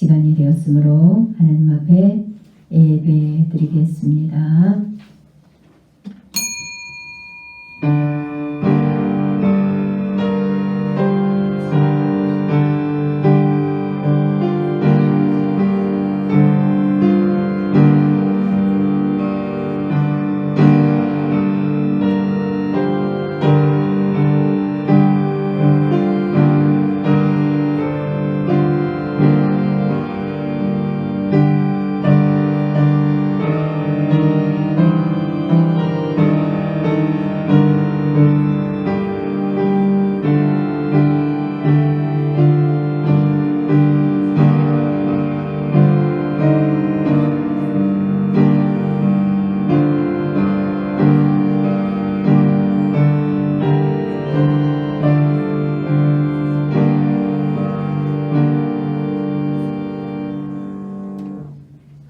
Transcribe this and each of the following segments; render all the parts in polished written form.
시간이 되었으므로 하나님 앞에 예배 드리겠습니다.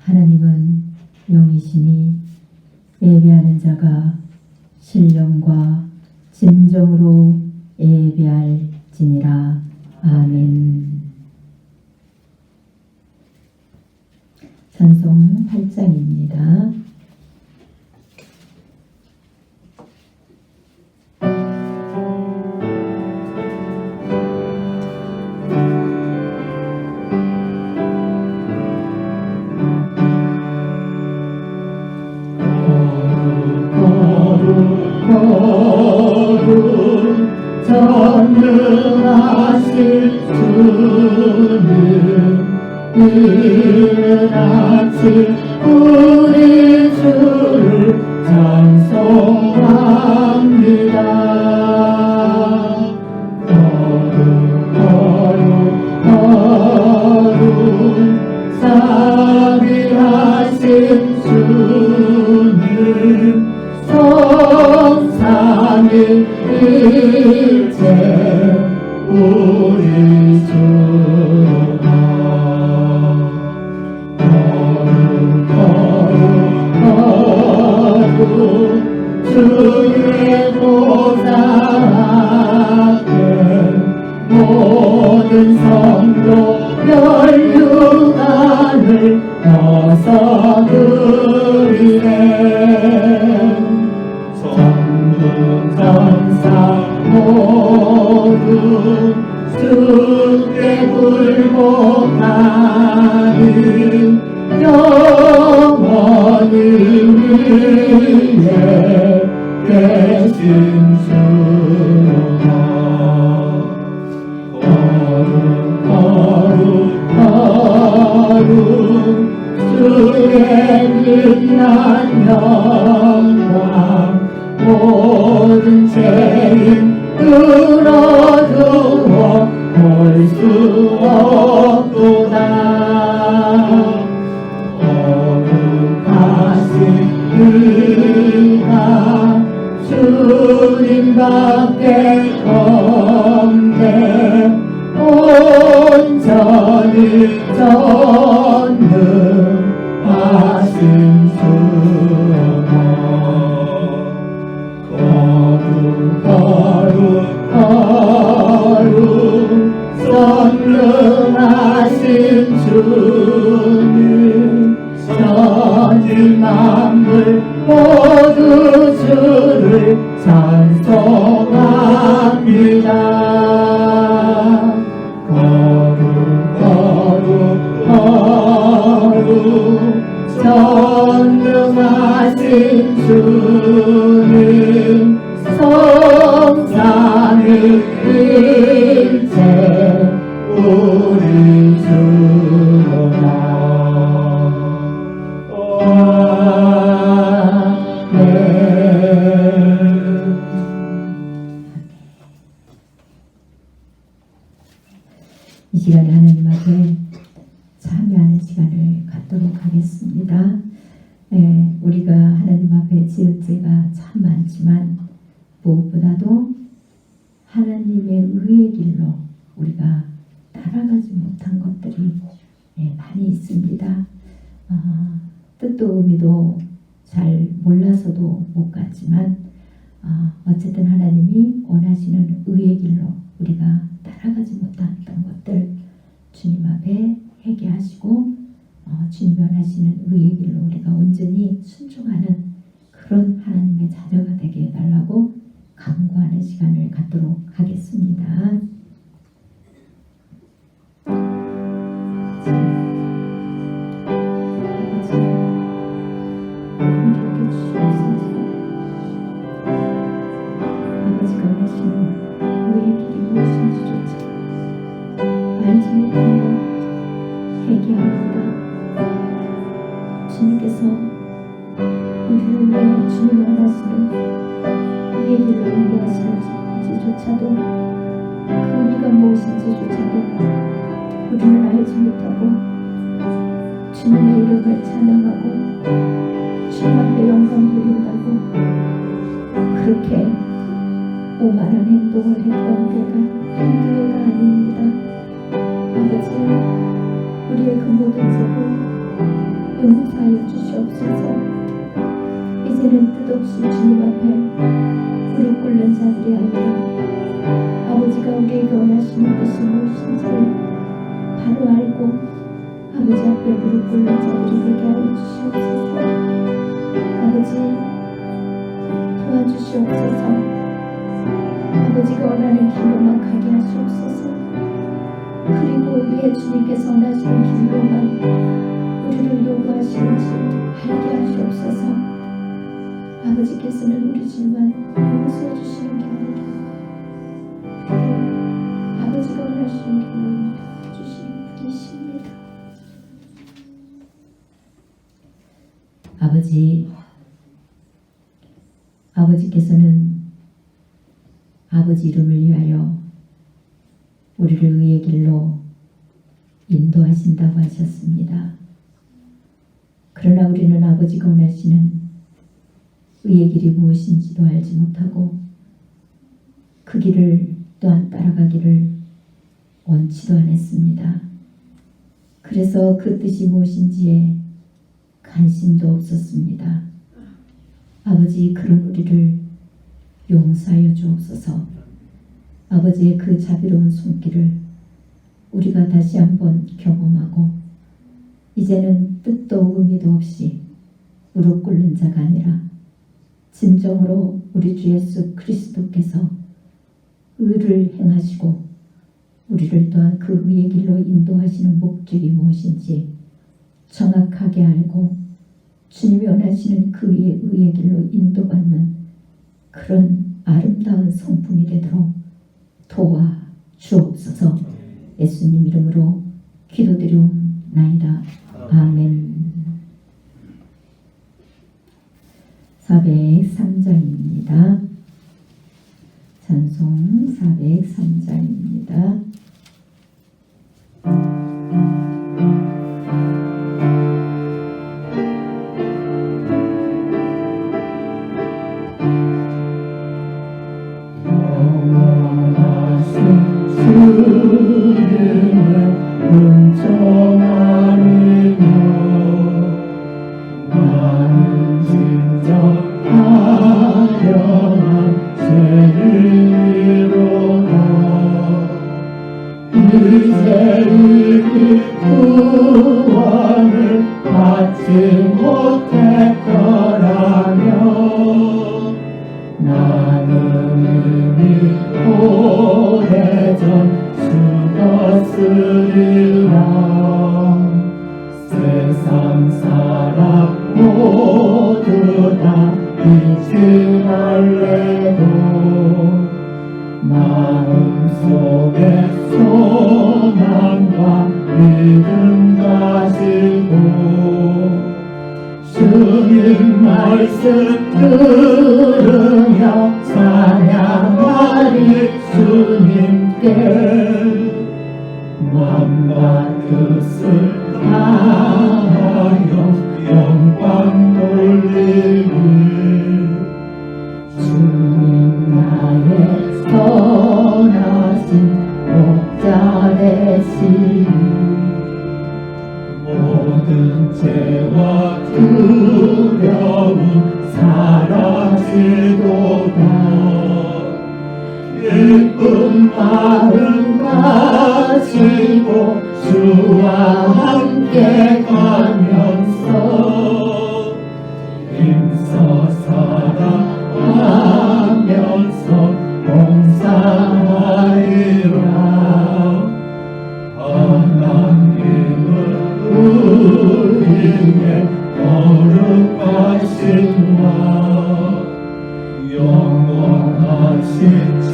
하나님은 영이시니 예배하는 자가 신령과 진정으로 예배할지니라. 아멘. 찬송 8장입니다. 전능하신 주님, 이른 아침 우리 주를 찬송합니다. 거룩 자비하신 주님, 성삼위 일체 우리 주가 거룩 주의 보좌 앞에 모든 성도 혈육안을 벗어드리네. 전사 모두 주께 굴복하니 영원히 위에 계신 주가 거룩 주의 빛난 영광 모든 죄인 끌어주어 볼 수 없도다. 거룩하신 이가 주님밖에 없네. 온전히 전능하신 주가 거룩 선능하신 주님, 천지 만물 모두 주를 찬송합니다. 거룩 전능하신 주님, 성삼위일체 우리 주가 아멘. 이 시간에 하나님 앞에 참여하는 시간을 갖도록 하겠습니다. 우리가 하나님 앞에 지은 죄가 참 많지만 무엇보다도 하나님의 의의 길로 우리가 따라가지 못한 것들이 많이 있습니다. 뜻도 의미도 잘 몰라서도 못 갔지만 어쨌든 하나님이 원하시는 의의 길로 우리가 따라가지 못했던 것들 주님 앞에 회개하시고 주님이 원하시는 의의 길로 우리가 온전히 순종하는 그런 하나님의 자녀가 되게 해달라고 간구하는 시간을 갖도록 하겠습니다. 아버지가 원하시는 의의 길이 무엇인지조차 알지 못한 것 회개합니다. 주님께서 우리를 위해 주님이 원하시는 의의 길로 인도하시는지조차도 그 의미가 무엇인지조차도 우리는 알지 못하고 주님의 이름을 찬양하고 주님 앞에 영광 돌린다고 그렇게 오만한 행동을 했던 때가 한두 해가 아닙니다. 아버지, 우리의 그 모든 죄를 용서하여 주시옵소서. 이제는 뜻없이 주님 앞에 무릎 꿇는 자들이 아니라 아버지가 우리에게 원하시는 뜻이 무엇인지를 바로 알고 아버지 앞에 무릎 꿇는 자들이 되게 하여 주시옵소서. 아버지, 도와주시옵소서. 아버지가 원하는 길로만 가게 하시옵소서. 그리고 우리의 주님께서 원하시는 길로만 우리를 요구하시는지 알게 하시옵소서. 아버지께서는 우리 죄만 용서해 주시는 게 아니라 아버지가 원하시는 길로 주시는 분이십니다. 아버지께서는 아버지 이름을 위하여 우리를 의의 길로 인도하신다고 하셨습니다. 그러나 우리는 아버지가 원하시는 의의 길이 무엇인지도 알지 못하고 그 길을 또한 따라가기를 원치도 않았습니다. 그래서 그 뜻이 무엇인지에 관심도 없었습니다. 아버지, 그런 우리를 용서하여 주옵소서. 아버지의 그 자비로운 손길을 우리가 다시 한번 경험하고 이제는 뜻도 의미도 없이 무릎 꿇는 자가 아니라 진정으로 우리 주 예수 그리스도께서 의를 행하시고 우리를 또한 그 의의 길로 인도하시는 목적이 무엇인지 정확하게 알고 주님이 원하시는 그 의의 길로 인도받는 그런 아름다운 성품이 되도록 도와주옵소서. 예수님 이름으로 기도드리옵나이다. 아멘. 403장입니다. 찬송 403장입니다. 세상 사람 모두 다 잊지 말래도 마음속에 소망과 믿음 가지고 주님 말씀 들으며 찬양하리 주님께 마음과 뜻을 다하여 영광 돌리리 주님 나의 선하신 목자 되시니 모든 죄와 두려움 사라지도다 기쁜 마음 가지고 주와 함께 가면서 힘써 살아가면서 봉사하리라. 하나님은 우리의 거룩하신 와 영원하신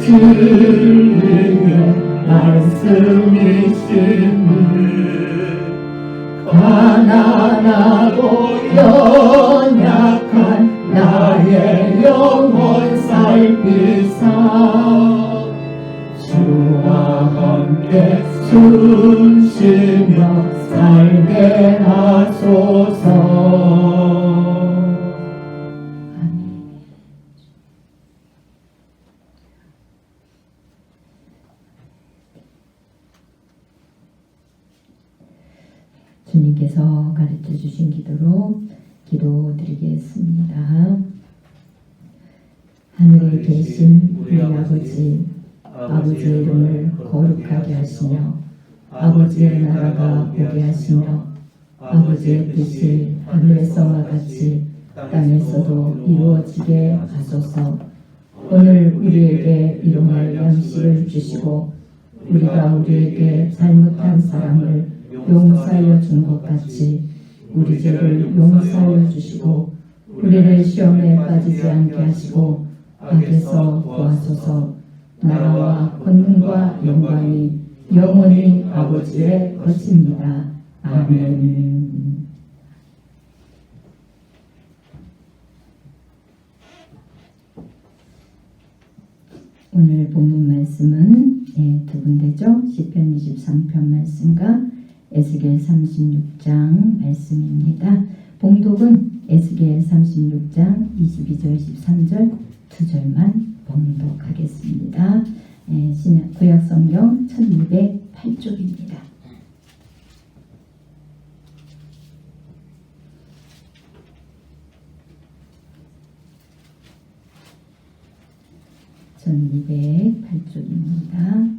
진리의 말씀이시니 가난하고 연약한 나의 영혼 살피사 주와 함께 숨쉬며 살게 하소서. 주님께서 가르쳐 주신 기도로 기도드리겠습니다. 하늘에 계신 우리 아버지, 아버지의 이름을 거룩하게 하시며 아버지의 나라가 오게 하시며 아버지의 뜻이 하늘에서와 같이 땅에서도 이루어지게 하소서. 오늘 우리에게 일용할 양식을 주시고 우리가 우리에게 잘못한 사람을 용서하여 준 것 같이 우리 죄를 용서하여 주시고 우리를 시험에 빠지지 않게 하시고 악에서 구하소서. 나라와 권능과 영광이 영원히 아버지의 것입니다. 아멘. 오늘 본문 말씀은 두 군데죠. 시편 23편 말씀과 에스겔 36장 말씀입니다. 봉독은 에스겔 36장 22절 23절 2절만 봉독하겠습니다. 구약성경 1208쪽입니다. (1208쪽입니다)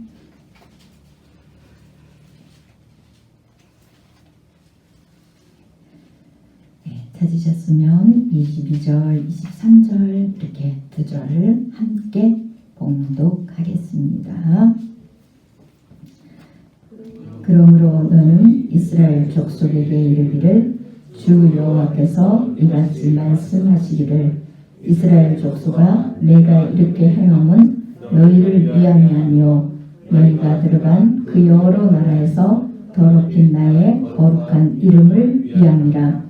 찾으셨으면 22절, 23절 이렇게 두 절을 함께 봉독하겠습니다. 그러므로 너는 이스라엘 족속에게 이르기를 주 여호와께서 이같이 말씀하시기를 이스라엘 족속아 내가 이렇게 행함은 너희를 위함이 아니요 너희가 들어간 그 여러 나라에서 더럽힌 나의 거룩한 이름을 위함이라.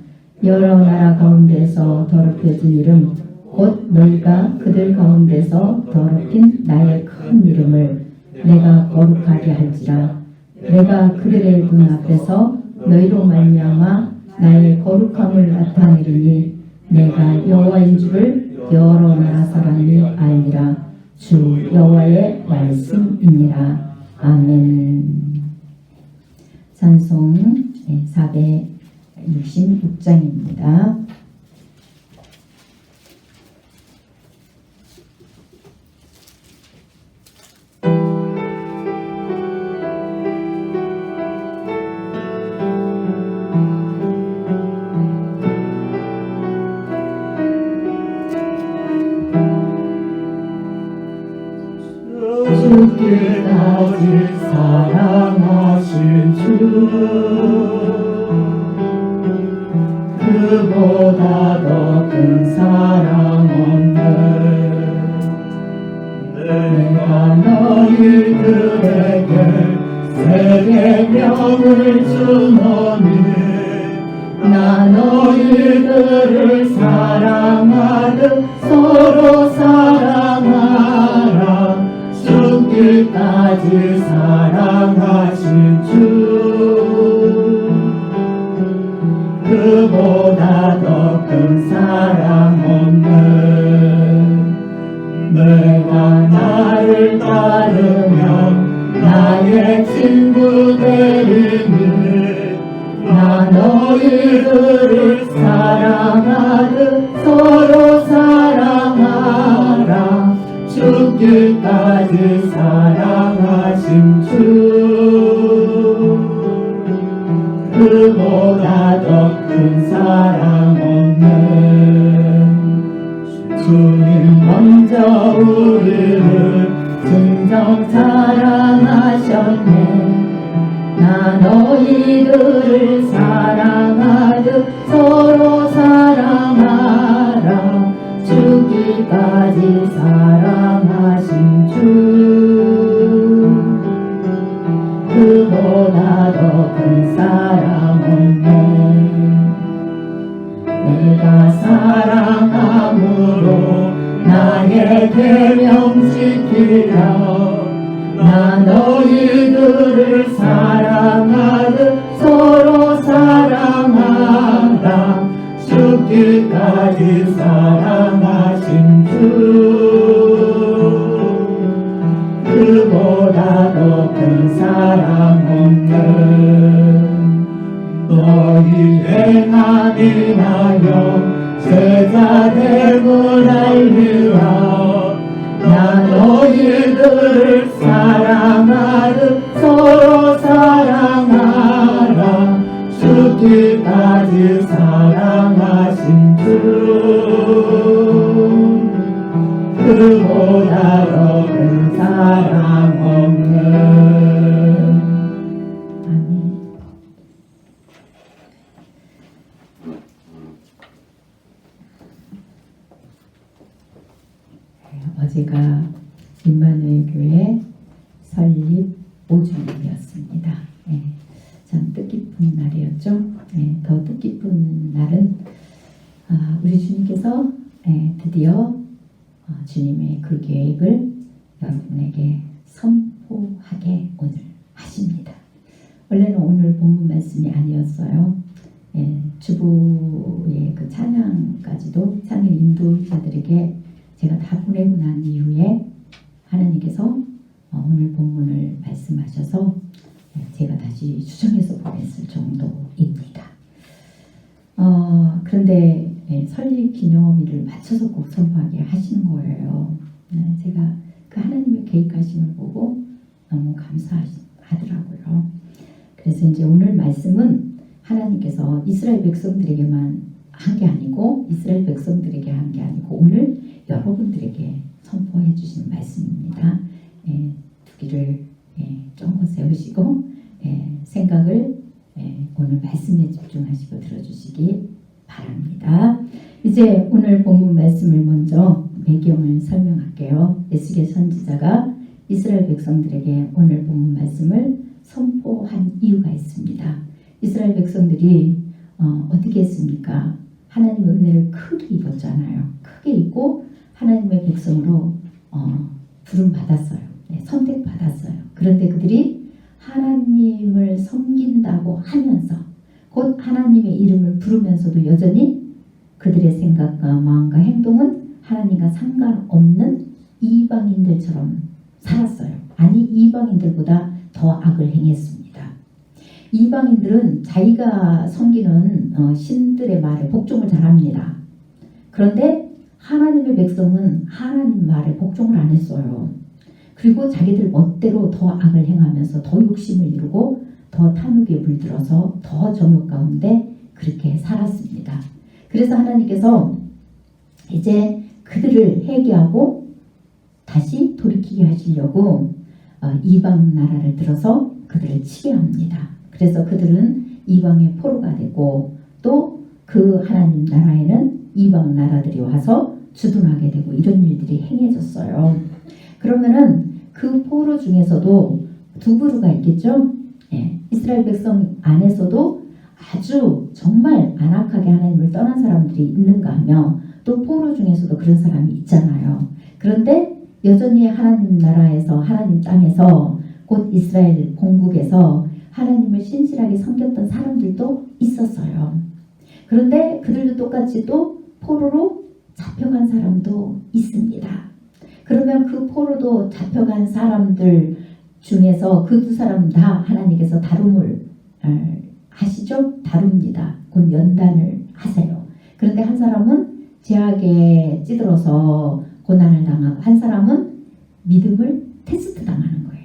여러 나라 가운데서 더럽혀진 이름 곧 너희가 그들 가운데서 더럽힌 나의 큰 이름을 내가 거룩하게 할지라. 내가 그들의 눈 앞에서 너희로 말미암아 나의 거룩함을 나타내리니 내가 여호와인 줄을 여러 나라 사람이 알리라. 주 여호와의 말씀이니라. 아멘. 찬송 466장입니다. 주께까지 사랑하신 주 그보다 더 큰 사랑 없네. 내가 너희들에게 세계명을 주노니 나 너희들을 사랑하듯 서로 사랑하라. 죽기까지 사랑하신 주 그보다 더 큰 사랑 없네. 내가 나를 따르면 나의 친구 되리니 나 너희들을 사랑하듯 서로 사랑하라. 죽기까지 사랑하신 주 그보다 더 큰 사랑 없네. 주님 먼저 우리를 진정 사랑하셨네. 나 너희들을 사랑하듯 서로 사랑하라. 죽기까지 사랑하신 주 그보다 더 큰 사랑 없네. 내가 사랑함으로 나의 계명 지키라. 나 너희들을 사랑하듯 서로 사랑하라. 죽기까지 사랑하신 주 그보다 더 큰 사랑 없네. 너희 행함이 나여 제자됨을 알리라. 나 너희들을 사랑하듯 서로 사랑하라. 죽기까지 사랑하신 주 그보다 더 큰 사랑 없네. 아멘. 어제가 임마누엘 교회 설립 5주년이었습니다. 참 뜻깊은 날이었죠. 더 뜻깊은 날은 우리 주님께서 드디어 주님의 그 계획을 여러분에게 선포하게 오늘 하십니다. 원래는 오늘 본문 말씀이 아니었어요. 주보의 그 찬양까지도 찬양 인도자들에게 제가 다 보내고 난 이후에 하나님께서 오늘 본문을 말씀하셔서 제가 다시 수정해서 보냈을 정도입니다. 그런데 설립 기념일을 맞춰서 꼭 선포하게 하시는 거예요. 제가 그 하나님의 계획하심을 보고 너무 감사하더라고요. 그래서 이제 오늘 말씀은 하나님께서 이스라엘 백성들에게만 한 게 아니고 이스라엘 백성들에게 한 게 아니고 오늘 여러분들에게 선포해 주시는 말씀입니다. 두 귀를 쫑긋 세우시고 생각을 오늘 말씀에 집중하시고 들어주시기 바랍니다. 이제 오늘 본문 말씀을 먼저 배경을 설명할게요. 에스겔 선지자가 이스라엘 백성들에게 오늘 본문 말씀을 선포한 이유가 있습니다. 이스라엘 백성들이 어떻게 했습니까? 하나님의 은혜를 크게 입었잖아요. 크게 입고 하나님의 백성으로 부름받았어요. 선택받았어요. 그런데 그들이 하나님을 섬긴다고 하면서 곧 하나님의 이름을 부르면서도 여전히 그들의 생각과 마음과 행동은 하나님과 상관없는 이방인들처럼 살았어요. 아니 이방인들보다 더 악을 행했습니다. 이방인들은 자기가 섬기는 신들의 말에 복종을 잘합니다. 그런데 하나님의 백성은 하나님 말에 복종을 안 했어요. 그리고 자기들 멋대로 더 악을 행하면서 더 욕심을 이루고 더 탐욕에 물들어서 더 정욕 가운데 그렇게 살았습니다. 그래서 하나님께서 이제 그들을 회개하고 다시 돌이키게 하시려고 이방 나라를 들어서 그들을 치료합니다. 그래서 그들은 이방의 포로가 되고 또 그 하나님 나라에는 이방 나라들이 와서 주둔하게 되고 이런 일들이 행해졌어요. 그러면은 그 포로 중에서도 두 부류가 있겠죠. 이스라엘 백성 안에서도 아주 정말 안악하게 하나님을 떠난 사람들이 있는가 하며 또 포로 중에서도 그런 사람이 있잖아요. 그런데 여전히 하나님 나라에서 하나님 땅에서 곧 이스라엘 본국에서 하나님을 신실하게 섬겼던 사람들도 있었어요. 그런데 그들도 똑같이 또 포로로 잡혀간 사람도 있습니다. 그러면 그 포로도 잡혀간 사람들 중에서 그 두 사람 다 하나님께서 다룸을 하시죠? 다룹니다. 곧 연단을 하세요. 그런데 한 사람은 죄악에 찌들어서 고난을 당하고 한 사람은 믿음을 테스트 당하는 거예요.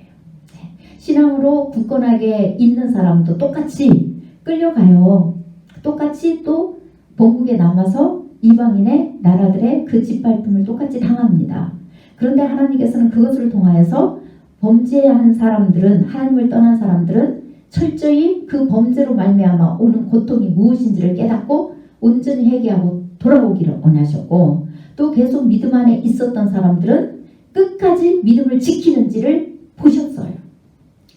신앙으로 굳건하게 있는 사람도 똑같이 끌려가요. 똑같이 또 본국에 남아서 이방인의 나라들의 그 짓밟음을 똑같이 당합니다. 그런데 하나님께서는 그것을 통하여서 범죄한 사람들은, 하나님을 떠난 사람들은 철저히 그 범죄로 말미암아 오는 고통이 무엇인지를 깨닫고 온전히 회개하고 돌아오기를 원하셨고, 또 계속 믿음 안에 있었던 사람들은 끝까지 믿음을 지키는지를 보셨어요.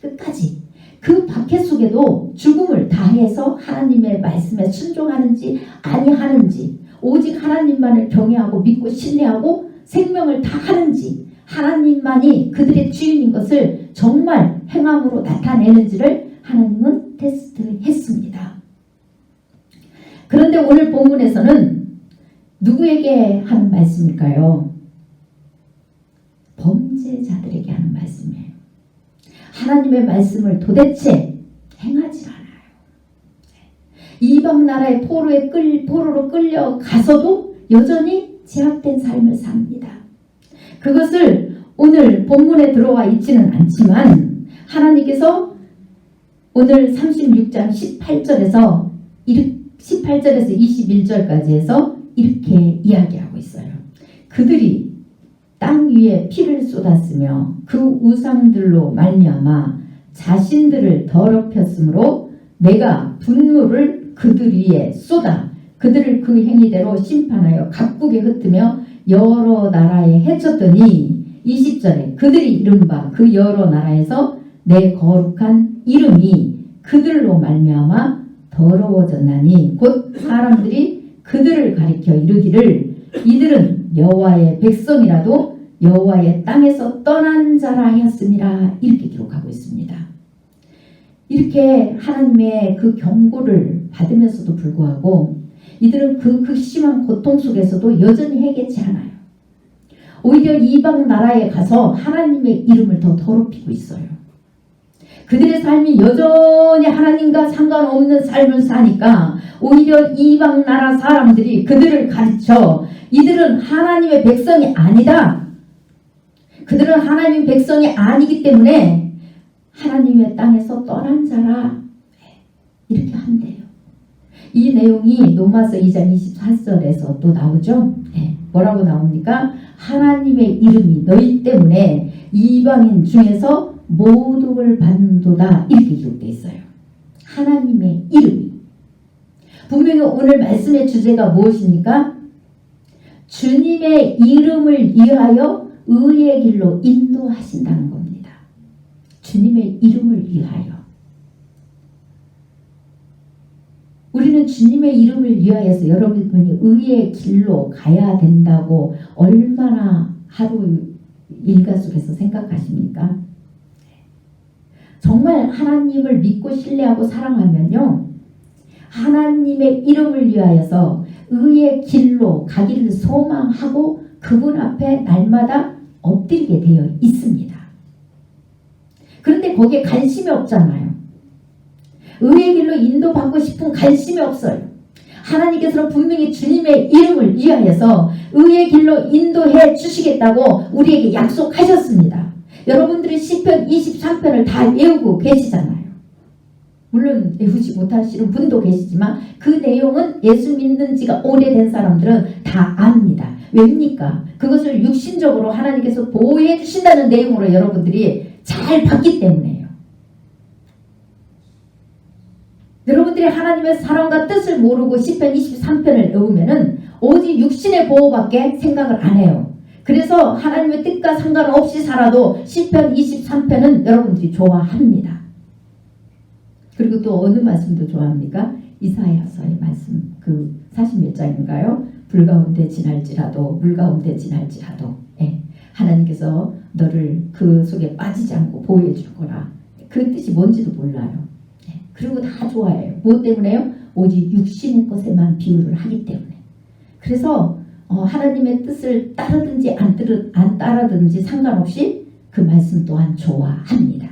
끝까지. 그 박해 속에도 죽음을 다해서 하나님의 말씀에 순종하는지 아니하는지, 오직 하나님만을 경외하고 믿고 신뢰하고 생명을 다하는지, 하나님만이 그들의 주인인 것을 정말 행함으로 나타내는지를 하나님은 테스트했습니다. 그런데 오늘 본문에서는 누구에게 하는 말씀일까요? 범죄자들에게 하는 말씀이에요. 하나님의 말씀을 도대체 행하지 않아요. 이방 나라의 포로로 끌려가서도 여전히 제약된 삶을 삽니다. 그것을 오늘 본문에 들어와 있지는 않지만 하나님께서 오늘 36장 18절에서 21절까지 해서 이렇게 이야기하고 있어요. 그들이 땅 위에 피를 쏟았으며 그 우상들로 말미암아 자신들을 더럽혔으므로 내가 분노를 그들 위에 쏟아 그들을 그 행위대로 심판하여 각국에 흩으며 여러 나라에 해쳤더니 20절에 그들이 이른바 그 여러 나라에서 내 거룩한 이름이 그들로 말미암아 더러워졌나니 곧 사람들이 그들을 가리켜 이르기를 이들은 여호와의 백성이라도 여호와의 땅에서 떠난 자라 하였음이라, 이렇게 기록하고 있습니다. 이렇게 하나님의 그 경고를 받으면서도 불구하고 이들은 그 극심한 고통 속에서도 여전히 해결치 않아요. 오히려 이방 나라에 가서 하나님의 이름을 더 더럽히고 있어요. 그들의 삶이 여전히 하나님과 상관없는 삶을 사니까 오히려 이방 나라 사람들이 그들을 가르쳐 이들은 하나님의 백성이 아니다. 그들은 하나님의 백성이 아니기 때문에 하나님의 땅에서 떠난 자라, 이렇게 한대요. 이 내용이 로마서 2장 24절에서 또 나오죠. 뭐라고 나옵니까? 하나님의 이름이 너희 때문에 이방인 중에서 모독을 받는도다, 이렇게 기록되어 있어요. 하나님의 이름이. 분명히 오늘 말씀의 주제가 무엇입니까? 주님의 이름을 위하여 의의 길로 인도하신다는 겁니다. 주님의 이름을 위하여. 우리는 주님의 이름을 위하여서 여러분이 의의 길로 가야 된다고 얼마나 하루 일과 속에서 생각하십니까? 정말 하나님을 믿고 신뢰하고 사랑하면요, 하나님의 이름을 위하여서 의의 길로 가기를 소망하고 그분 앞에 날마다 엎드리게 되어 있습니다. 그런데 거기에 관심이 없잖아요. 의의 길로 인도받고 싶은 관심이 없어요. 하나님께서는 분명히 주님의 이름을 위하여서 의의 길로 인도해 주시겠다고 우리에게 약속하셨습니다. 여러분들이 시편 23편을 다 외우고 계시잖아요. 물론 외우지 못하시는 분도 계시지만 그 내용은 예수 믿는 지가 오래된 사람들은 다 압니다. 왜입니까? 그것을 육신적으로 하나님께서 보호해 주신다는 내용으로 여러분들이 잘 봤기 때문에요. 여러분들이 하나님의 사랑과 뜻을 모르고 시편 23편을 외우면은 오직 육신의 보호밖에 생각을 안 해요. 그래서 하나님의 뜻과 상관없이 살아도 시편 23편은 여러분들이 좋아합니다. 그리고 또 어느 말씀도 좋아합니까? 이사야서의 말씀, 그 40몇 장인가요? 불 가운데 지날지라도 물 가운데 지날지라도 하나님께서 너를 그 속에 빠지지 않고 보호해 줄 거라. 그 뜻이 뭔지도 몰라요. 그리고 다 좋아해요. 무엇 때문에요? 오직 육신의 것에만 비유를 하기 때문에. 그래서 하나님의 뜻을 따르든지 안 따르든지 상관없이 그 말씀 또한 좋아합니다.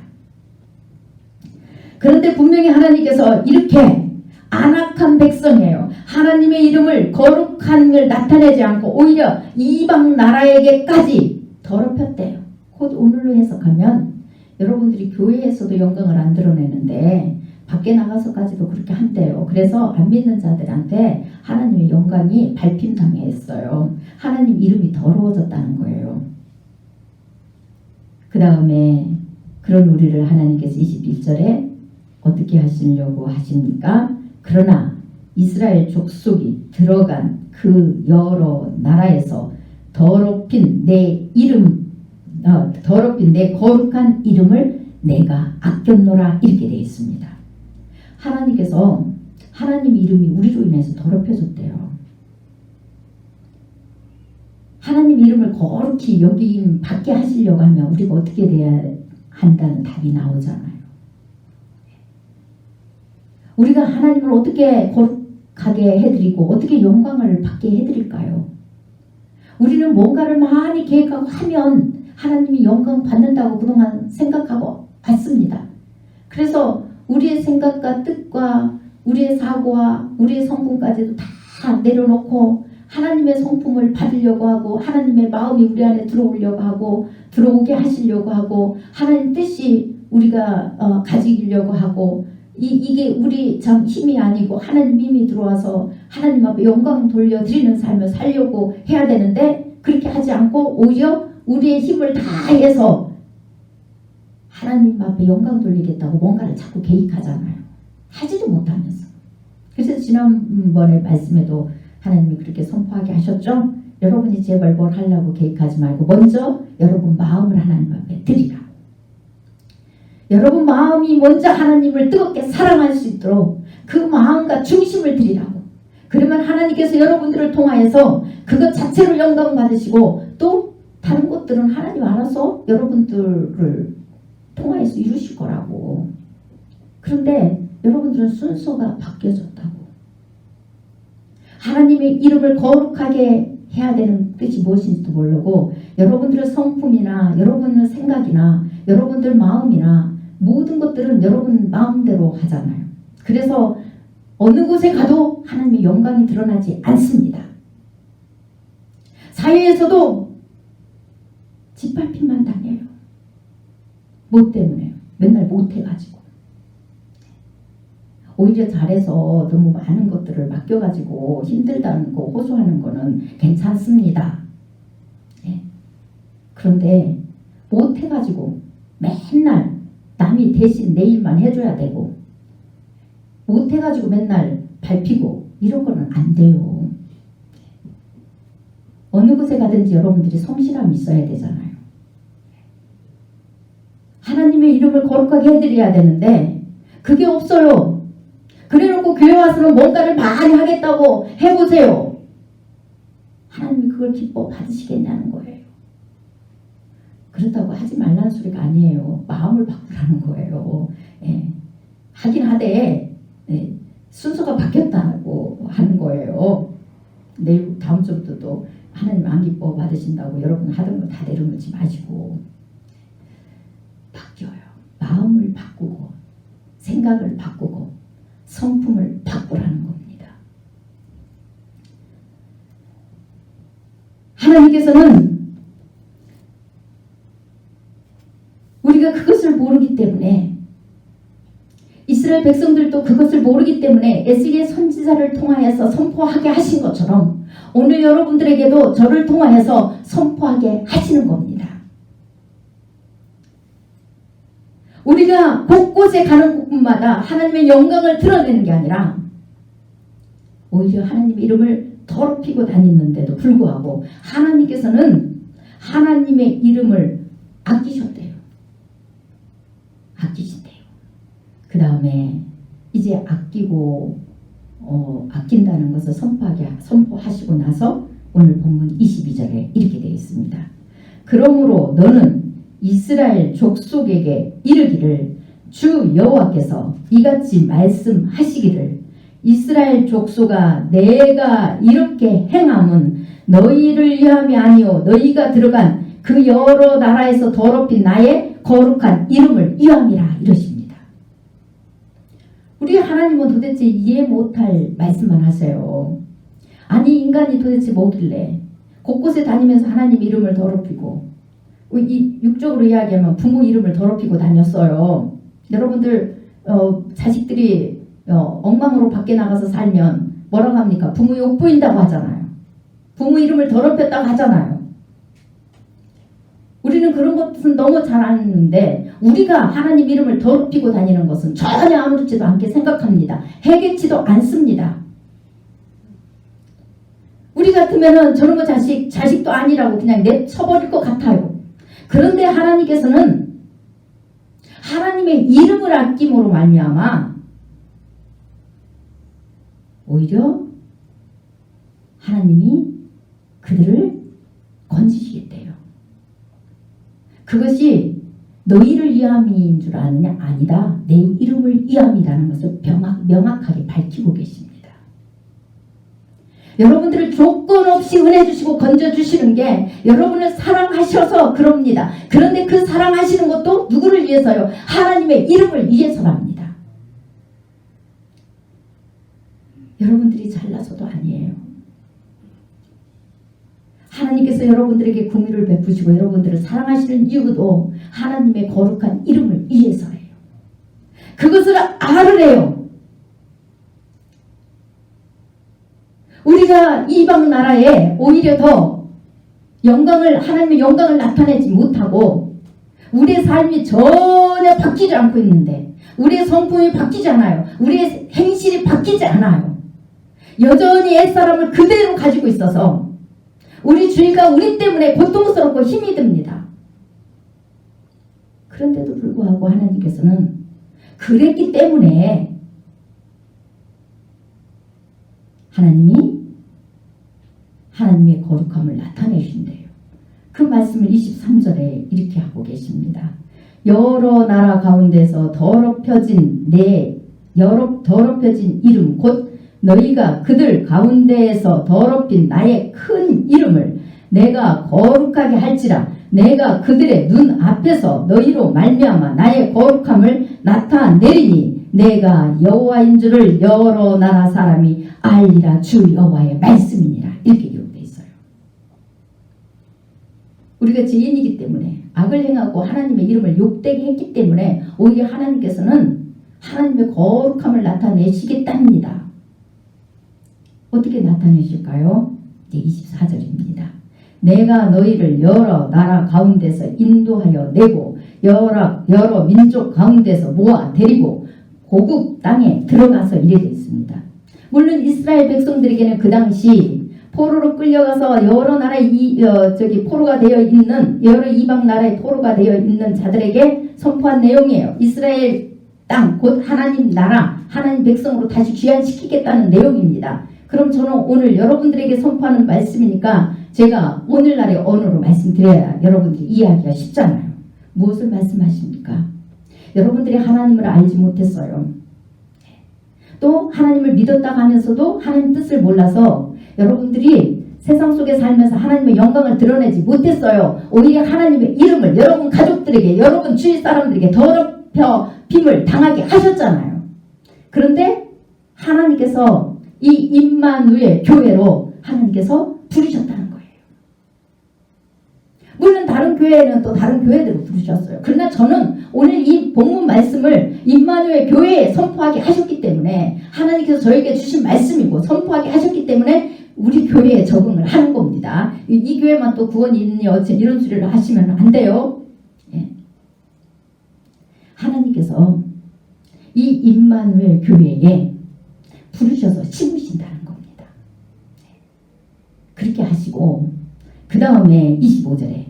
그런데 분명히 하나님께서 이렇게 안악한 백성이에요. 하나님의 이름을 거룩함을 나타내지 않고 오히려 이방 나라에게까지 더럽혔대요. 곧 오늘로 해석하면 여러분들이 교회에서도 영광을 안 드러내는데 밖에 나가서까지도 그렇게 한대요. 그래서 안 믿는 자들한테 하나님의 영광이 밟힘당했어요. 하나님 이름이 더러워졌다는 거예요. 그 다음에 그런 우리를 하나님께서 21절에 어떻게 하시려고 하십니까? 그러나 이스라엘 족속이 들어간 그 여러 나라에서 더럽힌 내 거룩한 이름을 내가 아꼈노라 이렇게 되어 있습니다. 하나님께서 하나님 이름이 우리로 인해서 더럽혀졌대요. 하나님 이름을 거룩히 여기 받게 하시려고 하면 우리가 어떻게 돼야 한다는 답이 나오잖아요. 우리가 하나님을 어떻게 거룩하게 해드리고 어떻게 영광을 받게 해드릴까요? 우리는 뭔가를 많이 계획하고 하면 하나님이 영광 받는다고 그동안 생각하고 왔습니다. 그래서 우리의 생각과 뜻과 우리의 사고와 우리의 성품까지도 다 내려놓고 하나님의 성품을 받으려고 하고 하나님의 마음이 우리 안에 들어오려고 하고 들어오게 하시려고 하고 하나님 뜻이 우리가 가지려고 하고 이게 우리 참 힘이 아니고 하나님 힘이 들어와서 하나님 앞에 영광 돌려드리는 삶을 살려고 해야 되는데 그렇게 하지 않고 오히려 우리의 힘을 다해서 하나님 앞에 영광 돌리겠다고 뭔가를 자꾸 계획하잖아요. 하지도 못하면서. 그래서 지난번에 말씀에도 하나님이 그렇게 선포하게 하셨죠. 여러분이 제발 뭘 하려고 계획하지 말고 먼저 여러분 마음을 하나님 앞에 드리라. 여러분 마음이 먼저 하나님을 뜨겁게 사랑할 수 있도록 그 마음과 중심을 드리라고. 그러면 하나님께서 여러분들을 통하여서 그것 자체로 영광 받으시고 또 다른 것들은 하나님 알아서 여러분들을 통하여서 이루실 거라고. 그런데 여러분들은 순서가 바뀌어졌다고. 하나님의 이름을 거룩하게 해야 되는 뜻이 무엇인지도 모르고 여러분들의 성품이나 여러분의 생각이나 여러분들 마음이나 모든 것들은 여러분 마음대로 하잖아요. 그래서 어느 곳에 가도 하나님의 영광이 드러나지 않습니다. 사회에서도 짓밟힘만 당해요. 뭐 때문에요? 맨날 못해가지고. 오히려 잘해서 너무 많은 것들을 맡겨가지고 힘들다는 거 호소하는 거는 괜찮습니다. 네. 그런데 못해가지고 맨날 남이 대신 내 일만 해줘야 되고 못해가지고 맨날 밟히고 이런 거는 안 돼요. 어느 곳에 가든지 여러분들이 성실함이 있어야 되잖아요. 하나님의 이름을 거룩하게 해드려야 되는데 그게 없어요. 그래놓고 교회 와서는 뭔가를 많이 하겠다고 해보세요. 하나님이 그걸 기뻐 받으시겠냐는 거예요. 그렇다고 하지 말라는 소리가 아니에요. 마음을 바꾸라는 거예요. 예. 하긴 하되 순서가 바뀌었다고 하는 거예요. 내일 다음 주부터 또 하나님 안 기뻐 받으신다고 여러분 하던 거 다 내려놓지 마시고 바뀌어요. 마음을 바꾸고 생각을 바꾸고 성품을 바꾸라는 겁니다. 하나님께서는 우리가 그것을 모르기 때문에 이스라엘 백성들도 그것을 모르기 때문에 에스겔 선지자를 통하여서 선포하게 하신 것처럼 오늘 여러분들에게도 저를 통하여서 선포하게 하시는 겁니다. 우리가 곳곳에 가는 곳마다 하나님의 영광을 드러내는 게 아니라 오히려 하나님의 이름을 더럽히고 다니는데도 불구하고 하나님께서는 하나님의 이름을 아끼셨대요. 아끼신대요. 그 다음에 이제 아낀다는 것을 선포하시고 나서 오늘 본문 22절에 이렇게 되어 있습니다. 그러므로 너는 이스라엘 족속에게 이르기를 주 여호와께서 이같이 말씀하시기를 이스라엘 족속아 내가 이렇게 행함은 너희를 위함이 아니요 너희가 들어간 그 여러 나라에서 더럽힌 나의 거룩한 이름을 위함이라 이러십니다. 우리 하나님은 도대체 이해 못할 말씀만 하세요. 아니 인간이 도대체 뭐길래 곳곳에 다니면서 하나님 이름을 더럽히고 이 육적으로 이야기하면 부모 이름을 더럽히고 다녔어요. 여러분들 자식들이 엉망으로 밖에 나가서 살면 뭐라고 합니까? 부모 욕 보인다고 하잖아요. 부모 이름을 더럽혔다고 하잖아요. 우리는 그런 것은 너무 잘 아는데 우리가 하나님 이름을 더럽히고 다니는 것은 전혀 아무렇지도 않게 생각합니다. 해결치도 않습니다. 우리 같으면은 저런 거 자식도 아니라고 그냥 내쳐버릴 것 같아요. 그런데 하나님께서는 하나님의 이름을 아낌으로 말미암아 오히려 하나님이 그들을 건지시겠대요. 그것이 너희를 위함인 줄 아느냐? 아니다. 내 이름을 위함이라는 것을 명확하게 밝히고 계십니다. 여러분들을 조건 없이 은혜 주시고 건져 주시는 게 여러분을 사랑하셔서 그럽니다. 그런데 그 사랑하시는 것도 누구를 위해서요? 하나님의 이름을 위해서랍니다. 여러분들이 잘나서도 아니에요. 하나님께서 여러분들에게 긍휼을 베푸시고 여러분들을 사랑하시는 이유도 하나님의 거룩한 이름을 위해서예요. 그것을 알으래요. 우리가 이방 나라에 오히려 더 하나님의 영광을 나타내지 못하고 우리의 삶이 전혀 바뀌지 않고 있는데 우리의 성품이 바뀌지 않아요. 우리의 행실이 바뀌지 않아요. 여전히 옛사람을 그대로 가지고 있어서 우리 주위가 우리 때문에 고통스럽고 힘이 듭니다. 그런데도 불구하고 하나님께서는 그랬기 때문에 하나님의 거룩함을 나타내신대요. 그 말씀을 23절에 이렇게 하고 계십니다. 여러 나라 가운데서 더럽혀진 이름 곧 너희가 그들 가운데에서 더럽힌 나의 큰 이름을 내가 거룩하게 할지라 내가 그들의 눈 앞에서 너희로 말미암아 나의 거룩함을 나타내리니 내가 여호와인 줄을 여러 나라 사람이 알리라. 주 여호와의 말씀이니라. 이렇게 기록되어 있어요. 우리가 죄인이기 때문에 악을 행하고 하나님의 이름을 욕되게 했기 때문에 오히려 하나님께서는 하나님의 거룩함을 나타내시겠답니다. 어떻게 나타내실까요? 이제 24절입니다. 내가 너희를 여러 나라 가운데서 인도하여 내고 여러 민족 가운데서 모아 데리고 고국 땅에 들어가서 이래 되어 있습니다. 물론 이스라엘 백성들에게는 그 당시 포로로 끌려가서 여러 나라의 포로가 되어 있는 여러 이방 나라의 포로가 되어 있는 자들에게 선포한 내용이에요. 이스라엘 땅 곧 하나님 나라 하나님 백성으로 다시 귀환시키겠다는 내용입니다. 그럼 저는 오늘 여러분들에게 선포하는 말씀이니까 제가 오늘날의 언어로 말씀드려야 여러분들이 이해하기가 쉽잖아요. 무엇을 말씀하십니까? 여러분들이 하나님을 알지 못했어요. 또 하나님을 믿었다고 하면서도 하나님 뜻을 몰라서 여러분들이 세상 속에 살면서 하나님의 영광을 드러내지 못했어요. 오히려 하나님의 이름을 여러분 가족들에게 여러분 주위 사람들에게 더럽힘을 당하게 하셨잖아요. 그런데 하나님께서 이 임마누엘 교회로 하나님께서 부르셨다는 거예요. 물론 다른 교회는 또 다른 교회대로 부르셨어요. 그러나 저는 오늘 이 본문 말씀을 임마누엘 교회에 선포하게 하셨기 때문에 하나님께서 저에게 주신 말씀이고 선포하게 하셨기 때문에 우리 교회에 적응을 하는 겁니다. 이 교회만 또 구원이 있니 어째 이런 소리를 하시면 안 돼요. 예. 하나님께서 이 임마누엘 교회에 부르셔서 심으신다는 겁니다. 그렇게 하시고 그 다음에 25절에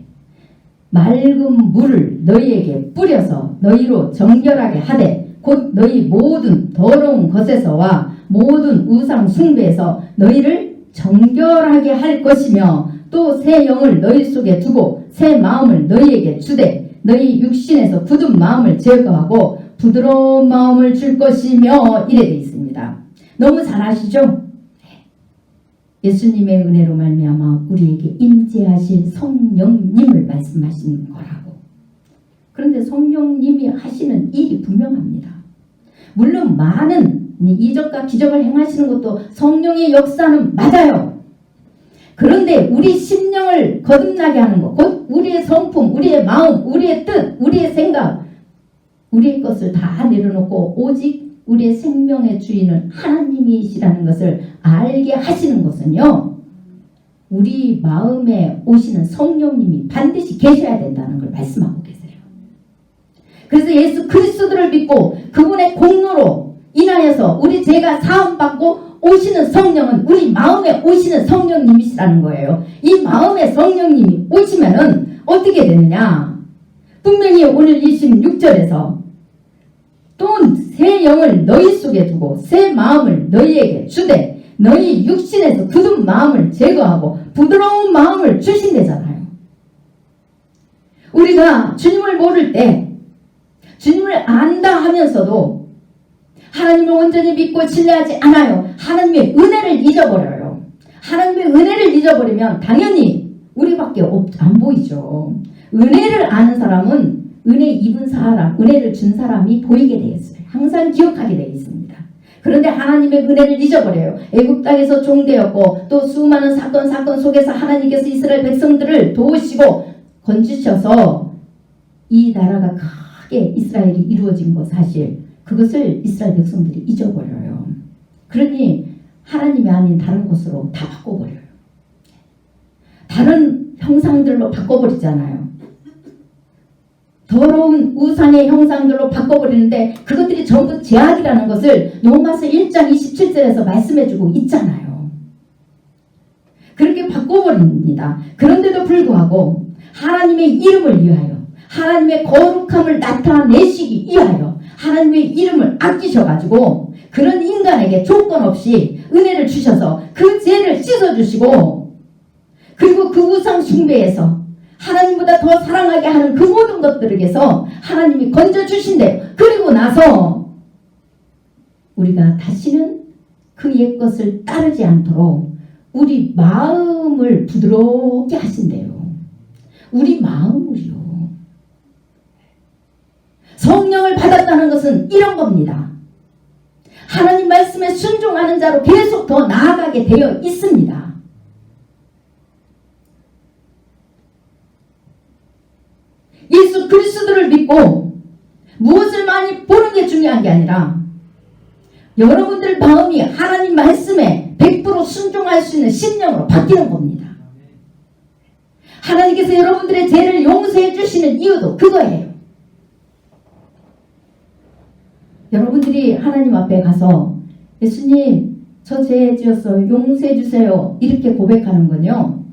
맑은 물을 너희에게 뿌려서 너희로 정결하게 하되 곧 너희 모든 더러운 것에서와 모든 우상 숭배에서 너희를 정결하게 할 것이며 또 새 영을 너희 속에 두고 새 마음을 너희에게 주되 너희 육신에서 굳은 마음을 제거하고 부드러운 마음을 줄 것이며 이래 되어 있습니다. 너무 잘 아시죠? 예수님의 은혜로 말미암아 우리에게 임재하실 성령님을 말씀하시는 거라고. 그런데 성령님이 하시는 일이 분명합니다. 물론 많은 이적과 기적을 행하시는 것도 성령의 역사는 맞아요. 그런데 우리 심령을 거듭나게 하는 것, 곧 우리의 성품, 우리의 마음, 우리의 뜻, 우리의 생각, 우리의 것을 다 내려놓고 오직 우리의 생명의 주인은 하나님이시라는 것을 알게 하시는 것은요, 우리 마음에 오시는 성령님이 반드시 계셔야 된다는 걸 말씀하고 계세요. 그래서 예수 그리스도를 믿고 그분의 공로로 인하여서 우리 죄가 사함받고 오시는 성령은 우리 마음에 오시는 성령님이시라는 거예요. 이 마음에 성령님이 오시면은 어떻게 되느냐? 분명히 오늘 26절에서 또 새 영을 너희 속에 두고 새 마음을 너희에게 주되 너희 육신에서 굳은 마음을 제거하고 부드러운 마음을 주신대잖아요. 우리가 주님을 모를 때 주님을 안다 하면서도 하나님을 온전히 믿고 신뢰하지 않아요. 하나님의 은혜를 잊어버려요. 하나님의 은혜를 잊어버리면 당연히 우리밖에 안 보이죠. 은혜를 아는 사람은 은혜 입은 사람, 은혜를 준 사람이 보이게 되어 있어요. 항상 기억하게 되어 있습니다. 그런데 하나님의 은혜를 잊어버려요. 애굽 땅에서 종되었고 또 수많은 사건 속에서 하나님께서 이스라엘 백성들을 도우시고 건지셔서 이 나라가 크게 이스라엘이 이루어진 것 사실, 그것을 이스라엘 백성들이 잊어버려요. 그러니 하나님이 아닌 다른 곳으로 다 바꿔버려요. 다른 형상들로 바꿔버리잖아요. 더러운 우상의 형상들로 바꿔버리는데 그것들이 전부 죄악이라는 것을 로마서 1장 27절에서 말씀해주고 있잖아요. 그렇게 바꿔버립니다. 그런데도 불구하고 하나님의 이름을 위하여, 하나님의 거룩함을 나타내시기 위하여 하나님의 이름을 아끼셔가지고 그런 인간에게 조건 없이 은혜를 주셔서 그 죄를 씻어주시고, 그리고 그 우상 숭배에서 하나님보다 더 사랑하게 하는 그 모든 것들에게서 하나님이 건져주신대요. 그리고 나서 우리가 다시는 그 옛것을 따르지 않도록 우리 마음을 부드럽게 하신대요. 우리 마음을요. 성령을 받았다는 것은 이런 겁니다. 하나님 말씀에 순종하는 자로 계속 더 나아가게 되어 있습니다. 예수 그리스도를 믿고 무엇을 많이 보는 게 중요한 게 아니라 여러분들 마음이 하나님 말씀에 100% 순종할 수 있는 심령으로 바뀌는 겁니다. 하나님께서 여러분들의 죄를 용서해 주시는 이유도 그거예요. 여러분들이 하나님 앞에 가서 예수님 저 죄 지었어요, 용서해 주세요, 이렇게 고백하는 건요,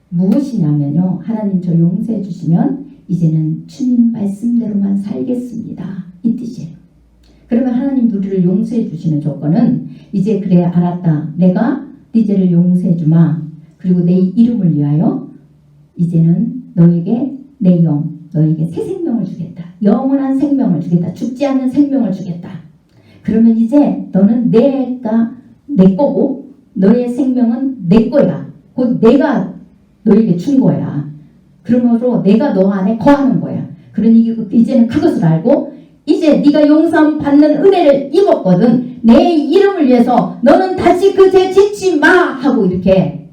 무엇이냐면요, 하나님 저 용서해 주시면 이제는 주님 말씀대로만 살겠습니다, 이 뜻이에요. 그러면 하나님 우리를 용서해 주시는 조건은 이제 그래 알았다, 내가 네 죄를 용서해 주마, 그리고 내 이름을 위하여 이제는 너에게 내 영, 너에게 새 생명을 주겠다, 영원한 생명을 주겠다, 죽지 않는 생명을 주겠다. 그러면 이제 너는 내가 내 거고 너의 생명은 내 거야. 곧 내가 너에게 준 거야. 그러므로 내가 너 안에 거하는 거야. 그러니 이제는 그것을 알고 이제 네가 용서 받는 은혜를 입었거든, 내 이름을 위해서 너는 다시 그 죄 짓지 마 하고 이렇게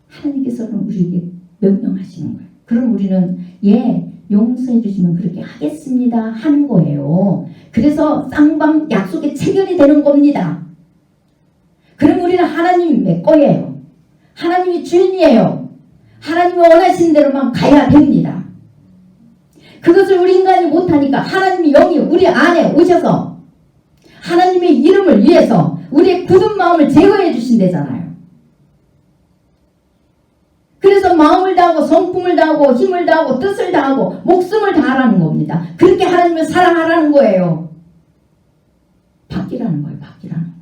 하나님께서는 우리에게 명령하시는 거예요. 그럼 우리는 용서해 주시면 그렇게 하겠습니다 하는 거예요. 그래서 쌍방 약속의 체결이 되는 겁니다. 그럼 우리는 하나님의 거예요. 하나님이 주인이에요. 하나님이 원하시는 대로만 가야 됩니다. 그것을 우리 인간이 못하니까 하나님이 영이 우리 안에 오셔서 하나님의 이름을 위해서 우리의 굳은 마음을 제거해 주신대잖아요. 그래서 마음을 다하고 성품을 다하고 힘을 다하고 뜻을 다하고 목숨을 다하라는 겁니다. 그렇게 하나님을 사랑하라는 거예요. 바뀌라는 거예요. 바뀌라는 거.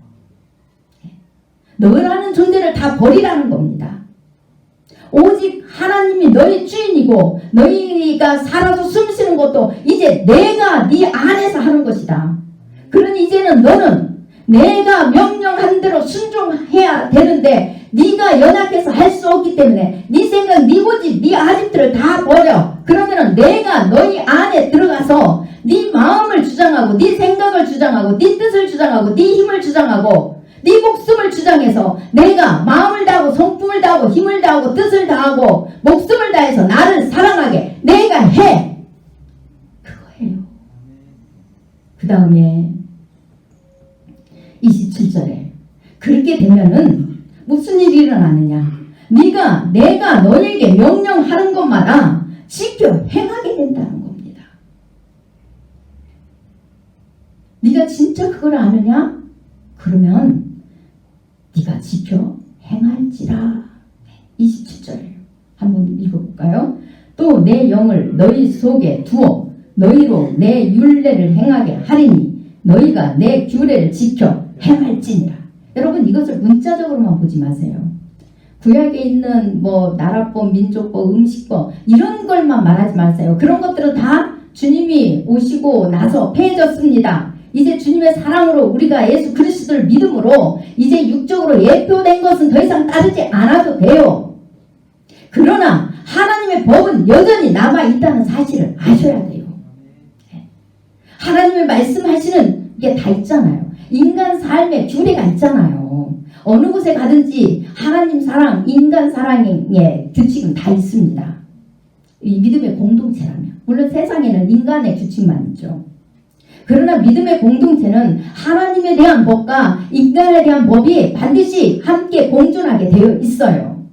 너라는 존재를 다 버리라는 겁니다. 오직 하나님이 너희 주인이고 너희가 살아서 숨쉬는 것도 이제 내가 네 안에서 하는 것이다. 그러니 이제는 너는 내가 명령한 대로 순종해야 되는데 네가 연약해서 할 수 없기 때문에 네 생각, 네 고집, 네 아집들을 다 버려. 그러면은 내가 너희 안에 들어가서 네 마음을 주장하고 네 생각을 주장하고 네 뜻을 주장하고 네 힘을 주장하고 네 목숨을 주장해서 내가 마음을 다하고 성품을 다하고 힘을 다하고 일어나면은 무슨 일이 일어나느냐? 내가 너에게 명령하는 것마다 지켜 행하게 된다는 겁니다. 네가 진짜 그걸 아느냐? 그러면 네가 지켜 행할지라. 27절이에요. 한번 읽어볼까요? 또 내 영을 너희 속에 두어 너희로 내 율례를 행하게 하리니 너희가 내 규례를 지켜 행할지니라. 여러분 이것을 문자적으로만 보지 마세요. 구약에 있는 뭐 나라법, 민족법, 음식법 이런 걸만 말하지 마세요. 그런 것들은 다 주님이 오시고 나서 폐해졌습니다. 이제 주님의 사랑으로 우리가 예수 그리스도를 믿음으로 이제 육적으로 예표된 것은 더 이상 따르지 않아도 돼요. 그러나 하나님의 법은 여전히 남아있다는 사실을 아셔야 돼요. 하나님의 말씀하시는 게 다 있잖아요. 인간 삶의 규례가 있잖아요. 어느 곳에 가든지 하나님 사랑, 인간 사랑의 규칙은 다 있습니다. 이 믿음의 공동체라면. 물론 세상에는 인간의 규칙만 있죠. 그러나 믿음의 공동체는 하나님에 대한 법과 인간에 대한 법이 반드시 함께 공존하게 되어 있어요.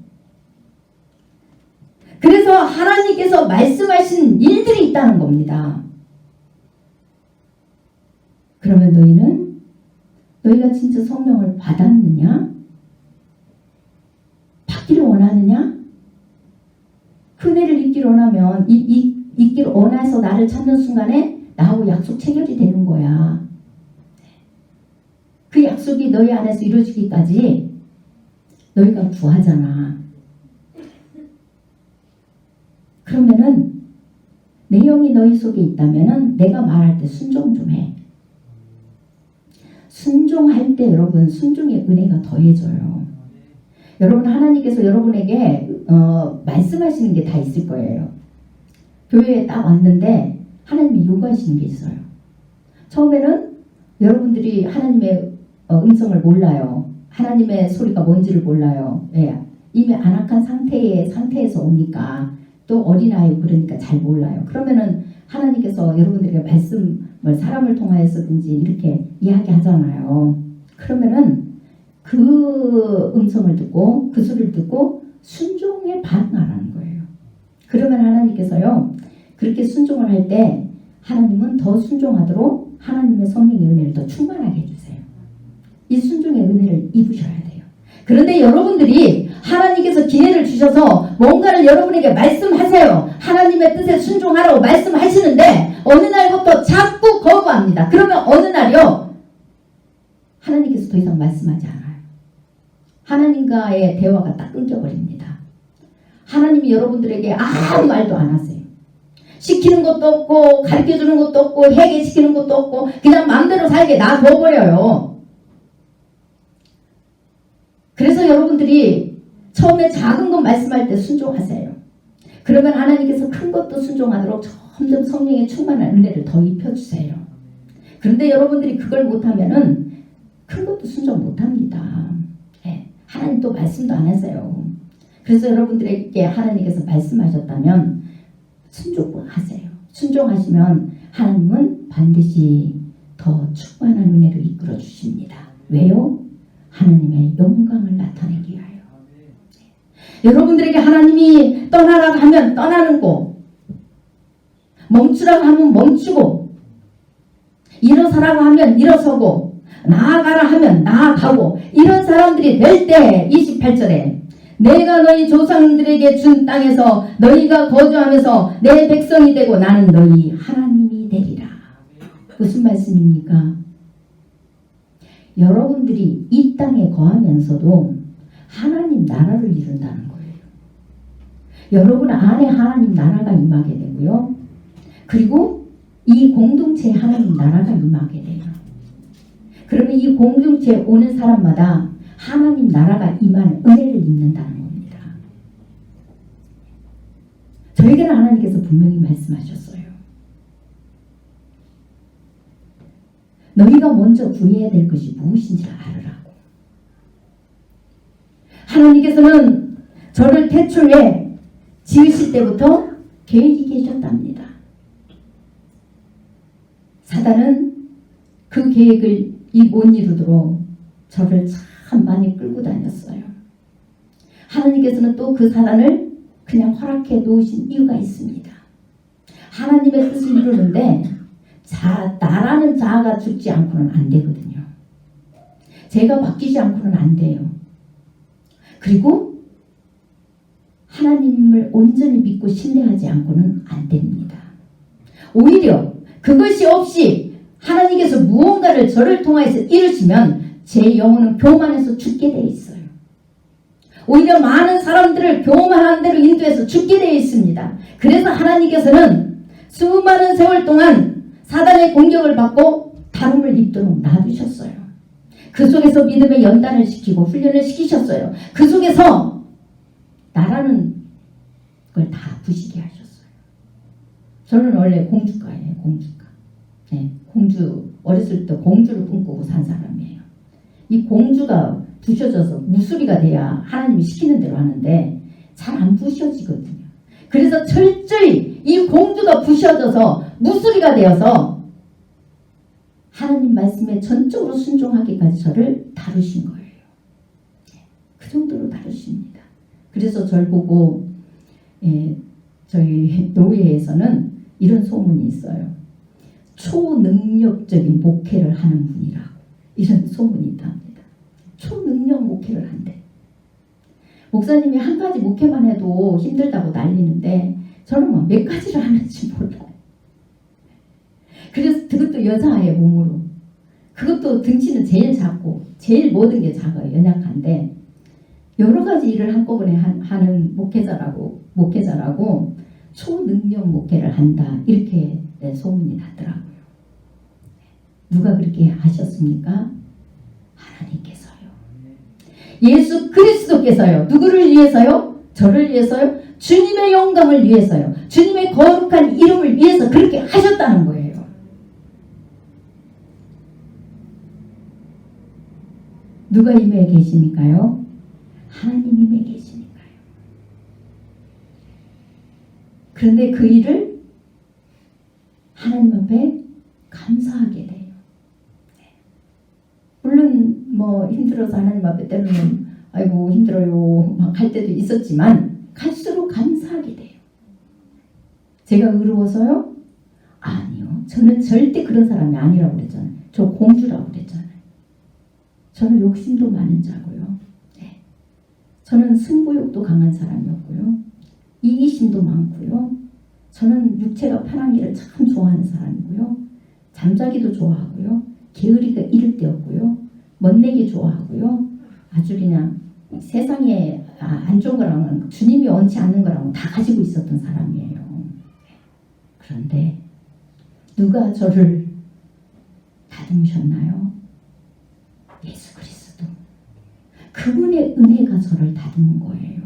그래서 하나님께서 말씀하신 일들이 있다는 겁니다. 그러면 너희가 진짜 성령을 받았느냐? 받기를 원하느냐? 그 은혜를 입기를 원하면 입기를 원해서 나를 찾는 순간에 나하고 약속 체결이 되는 거야. 그 약속이 너희 안에서 이루어지기까지 너희가 구하잖아. 그러면은 내 영이 너희 속에 있다면은 내가 말할 때 순종 좀 해. 순종할 때 여러분 순종의 은혜가 더해져요. 여러분 하나님께서 여러분에게 말씀하시는 게 다 있을 거예요. 교회에 딱 왔는데 하나님이 요구하시는 게 있어요. 처음에는 여러분들이 하나님의 음성을 몰라요. 하나님의 소리가 뭔지를 몰라요. 왜? 이미 안악한 상태에서 오니까 또 어린아이 그러니까 잘 몰라요. 그러면은 하나님께서 여러분들에게 말씀을 사람을 통하여서든지 이렇게 이야기하잖아요. 그러면은 그 음성을 듣고 그 소리를 듣고 순종에 반응하라는 거예요. 그러면 하나님께서요 그렇게 순종을 할 때 하나님은 더 순종하도록 하나님의 성령의 은혜를 더 충만하게 해주세요. 이 순종의 은혜를 입으셔야 돼요. 그런데 여러분들이 하나님께서 기회를 주셔서 뭔가를 여러분에게 말씀하세요. 하나님의 뜻에 순종하라고 말씀하시는데 어느 날부터 자꾸 거부합니다. 그러면 어느 날이요 하나님께서 더 이상 말씀하지 않아요. 하나님과의 대화가 딱 끊겨버립니다. 하나님이 여러분들에게 아무 말도 안 하세요. 시키는 것도 없고 가르쳐주는 것도 없고 회개시키는 것도 없고 그냥 마음대로 살게 놔둬버려요. 그래서 여러분들이 처음에 작은 것 말씀할 때 순종하세요. 그러면 하나님께서 큰 것도 순종하도록 점점 성령의 충만한 은혜를 더 입혀주세요. 그런데 여러분들이 그걸 못하면은 큰 것도 순종 못합니다. 하나님 또 말씀도 안 하세요. 그래서 여러분들에게 하나님께서 말씀하셨다면 순종하세요. 순종하시면 하나님은 반드시 더 충만한 은혜로 이끌어 주십니다. 왜요? 하나님의 영광을 나타내기 위하여. 여러분들에게 하나님이 떠나라고 하면 떠나는 거, 멈추라고 하면 멈추고, 일어서라고 하면 일어서고, 나아가라 하면 나아가고, 이런 사람들이 될 때 28절에 내가 너희 조상들에게 준 땅에서 너희가 거주하면서 내 백성이 되고 나는 너희 하나님이 되리라. 무슨 말씀입니까? 여러분들이 이 땅에 거하면서도 하나님 나라를 이룬다는 거예요. 여러분 안에 하나님 나라가 임하게 되고요. 그리고 이 공동체에 하나님 나라가 임하게 돼요. 그러면 이 공동체에 오는 사람마다 하나님 나라가 임하는 은혜를 입는다는 겁니다. 저에게는 하나님께서 분명히 말씀하셨어요. 너희가 먼저 구해야 될 것이 무엇인지 알으라고. 하나님께서는 저를 태초에 지으실 때부터 계획이 계셨답니다. 사단은 그 계획을 못 이루도록 저를 참 참 많이 끌고 다녔어요. 하나님께서는 또 그 사단을 그냥 허락해 놓으신 이유가 있습니다. 하나님의 뜻을 이루는데 나라는 자아가 죽지 않고는 안 되거든요. 제가 바뀌지 않고는 안 돼요. 그리고 하나님을 온전히 믿고 신뢰하지 않고는 안 됩니다. 오히려 그것이 없이 하나님께서 무언가를 저를 통해서 이루시면 제 영혼은 교만해서 죽게 되어 있어요. 오히려 많은 사람들을 교만한 대로 인도해서 죽게 되어 있습니다. 그래서 하나님께서는 수많은 세월 동안 사단의 공격을 받고 다름을 입도록 놔두셨어요. 그 속에서 믿음의 연단을 시키고 훈련을 시키셨어요. 그 속에서 나라는 걸 다 부시게 하셨어요. 저는 원래 공주가예요. 공주가. 네, 공주 어렸을 때 공주를 꿈꾸고 산 사람이에요. 이 공주가 부셔져서 무수리가 돼야 하나님이 시키는 대로 하는데 잘 안 부셔지거든요. 그래서 철저히 이 공주가 부셔져서 무수리가 되어서 하나님 말씀에 전적으로 순종하기까지 저를 다루신 거예요. 그 정도로 다루십니다. 그래서 저를 보고 저희 노예에서는 이런 소문이 있어요. 초능력적인 목회를 하는 분이라고 이런 소문이 있답니다. 초능력 목회를 한대. 목사님이 한 가지 목회만 해도 힘들다고 난리는데 저는 뭐 몇 가지를 하는지 몰라요. 그래서 그것도 여자아의 몸으로. 그것도 등치는 제일 작고 제일 모든 게 작아요. 연약한데 여러 가지 일을 한꺼번에 하는 목회자라고 초능력 목회를 한다. 이렇게 소문이 났더라고요. 누가 그렇게 하셨습니까? 하나님께서요. 예수 그리스도께서요. 누구를 위해서요? 저를 위해서요? 주님의 영광을 위해서요. 주님의 거룩한 이름을 위해서 그렇게 하셨다는 거예요. 누가 임해 계시니까요? 하나님 임해 계시니까요. 그런데 그 일을 하나님 앞에 감사하게 돼요. 물론 뭐 힘들어서 하나님 앞에 때로는 아이고 힘들어요 막 할 때도 있었지만 갈수록 감사하게 돼요. 제가 의로워서요? 아니요. 저는 절대 그런 사람이 아니라고 그랬잖아요. 저 공주라고 그랬잖아요. 저는 욕심도 많은 자고요. 네. 저는 승부욕도 강한 사람이었고요. 이기심도 많고요. 저는 육체가 편하기를 참 좋아하는 사람이고요. 잠자기도 좋아하고요. 게으리가 이를 때였고요. 멋내기 좋아하고요. 아주 그냥 세상에 안 좋은 거랑은 주님이 원치 않는 거랑은 다 가지고 있었던 사람이에요. 그런데 누가 저를 다듬으셨나요? 예수 그리스도. 그분의 은혜가 저를 다듬은 거예요.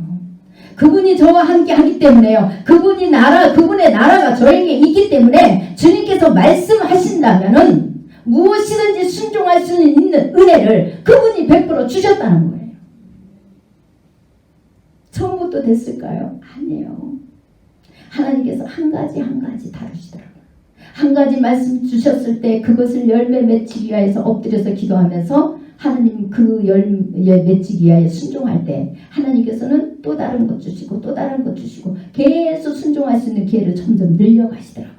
그분이 저와 함께 하기 때문에요. 그분의 나라가 저에게 있기 때문에 주님께서 말씀하신다면은 무엇이든지 순종할 수 있는 은혜를 그분이 베풀어 주셨다는 거예요. 처음부터 됐을까요? 아니에요. 하나님께서 한 가지 다루시더라고요. 한 가지 말씀 주셨을 때 그것을 열매 맺기 위하여서 엎드려서 기도하면서 하나님 그 열매 맺기 위하여 순종할 때 하나님께서는 또 다른 것 주시고 또 다른 것 주시고 계속 순종할 수 있는 기회를 점점 늘려가시더라고요.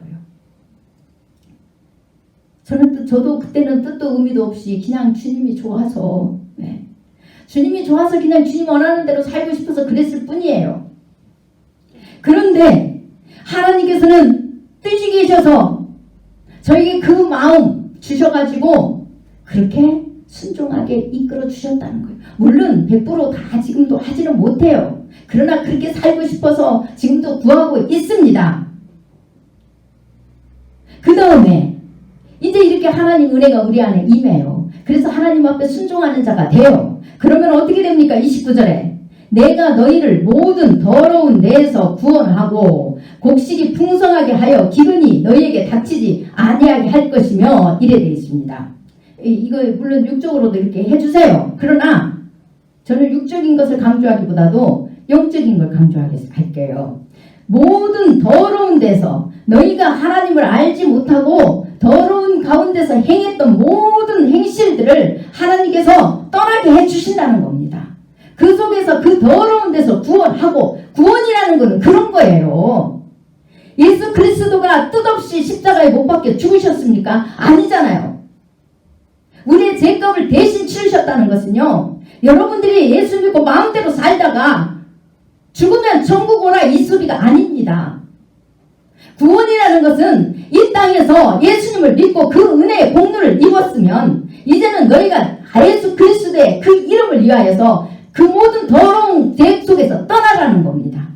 저도 그때는 뜻도 의미도 없이 그냥 주님이 좋아서 주님이 좋아서 그냥 주님 원하는 대로 살고 싶어서 그랬을 뿐이에요. 그런데 하나님께서는 뜻이 계셔서 저에게 그 마음 주셔가지고 그렇게 순종하게 이끌어 주셨다는 거예요. 물론 100% 지금도 하지는 못해요. 그러나 그렇게 살고 싶어서 지금도 구하고 있습니다. 그 다음에 이제 이렇게 하나님 은혜가 우리 안에 임해요. 그래서 하나님 앞에 순종하는 자가 돼요. 그러면 어떻게 됩니까? 29절에 내가 너희를 모든 더러운 데에서 구원하고 곡식이 풍성하게 하여 기근이 너희에게 닥치지 아니하게 할 것이며 이래 되어 있습니다. 이거 물론 육적으로도 이렇게 해주세요. 그러나 저는 육적인 것을 강조하기보다도 영적인 걸 강조할게요. 모든 더러운 데서 너희가 하나님을 알지 못하고 더러운 가운데서 행했던 모든 행실들을 하나님께서 떠나게 해주신다는 겁니다. 그 속에서 그 더러운 데서 구원하고, 구원이라는 것은 그런 거예요. 예수 그리스도가 뜻없이 십자가에 못 박혀 죽으셨습니까? 아니잖아요. 우리의 죄값을 대신 치르셨다는 것은요, 여러분들이 예수 믿고 마음대로 살다가 죽으면 천국 오라 이 소리가 아닙니다. 구원이라는 것은 이 땅에서 예수님을 믿고 그 은혜의 공로를 입었으면 이제는 너희가 예수 그리스도의 그 이름을 위하여서 그 모든 더러운 죄 속에서 떠나라는 겁니다.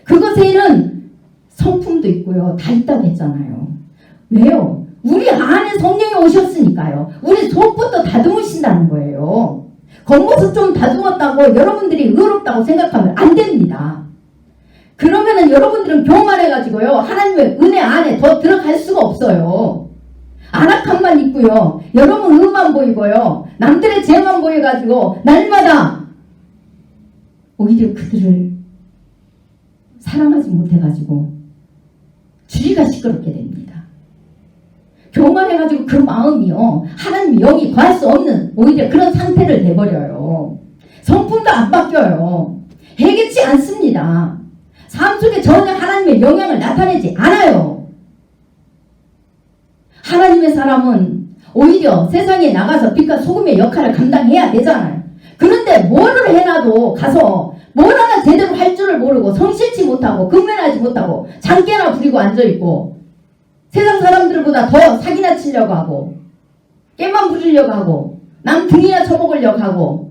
그것에는 성품도 있고요. 다 있다고 했잖아요. 왜요? 우리 안에 성령이 오셨으니까요. 우리 속부터 다듬으신다는 거예요. 겉모습 좀 다듬었다고 여러분들이 의롭다고 생각하면 안 됩니다. 그러면은 여러분들은 교만해가지고요, 하나님의 은혜 안에 더 들어갈 수가 없어요. 안악함만 있고요, 여러분 의만 보이고요, 남들의 죄만 보여가지고 날마다 오히려 그들을 사랑하지 못해가지고 주의가 시끄럽게 됩니다. 교만해가지고 그 마음이요, 하나님 영이 구할 수 없는 오히려 그런 상태를 돼버려요. 성품도 안 바뀌어요. 해결치 않습니다. 삶 속에 전혀 하나님의 영향을 나타내지 않아요. 하나님의 사람은 오히려 세상에 나가서 빛과 소금의 역할을 감당해야 되잖아요. 그런데 뭐를 해놔도 가서 뭘 하나 제대로 할 줄을 모르고 성실치 못하고 근면하지 못하고 장깨나 부리고 앉아있고 세상 사람들보다 더 사기나 치려고 하고 깨만 부리려고 하고 남 등이나 쳐먹으려고 하고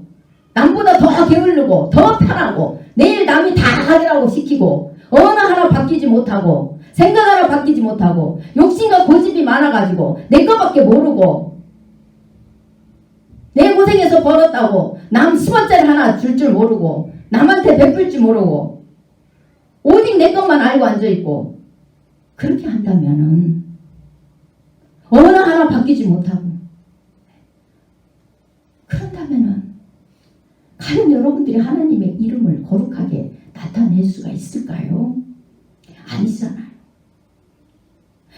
남보다 더 게으르고 더 편하고 내일 남이 다 하리라고 시키고 어느 하나 바뀌지 못하고 생각 하나 바뀌지 못하고 욕심과 고집이 많아가지고 내 거밖에 모르고 내 고생해서 벌었다고 남 10원짜리 하나 줄 줄 모르고 남한테 베풀 줄 모르고 오직 내 것만 알고 앉아있고 그렇게 한다면은 어느 하나 바뀌지 못하고 그런다면은 과연 여러분들이 하나님의 이름을 거룩하게 나타낼 수가 있을까요? 아니잖아요.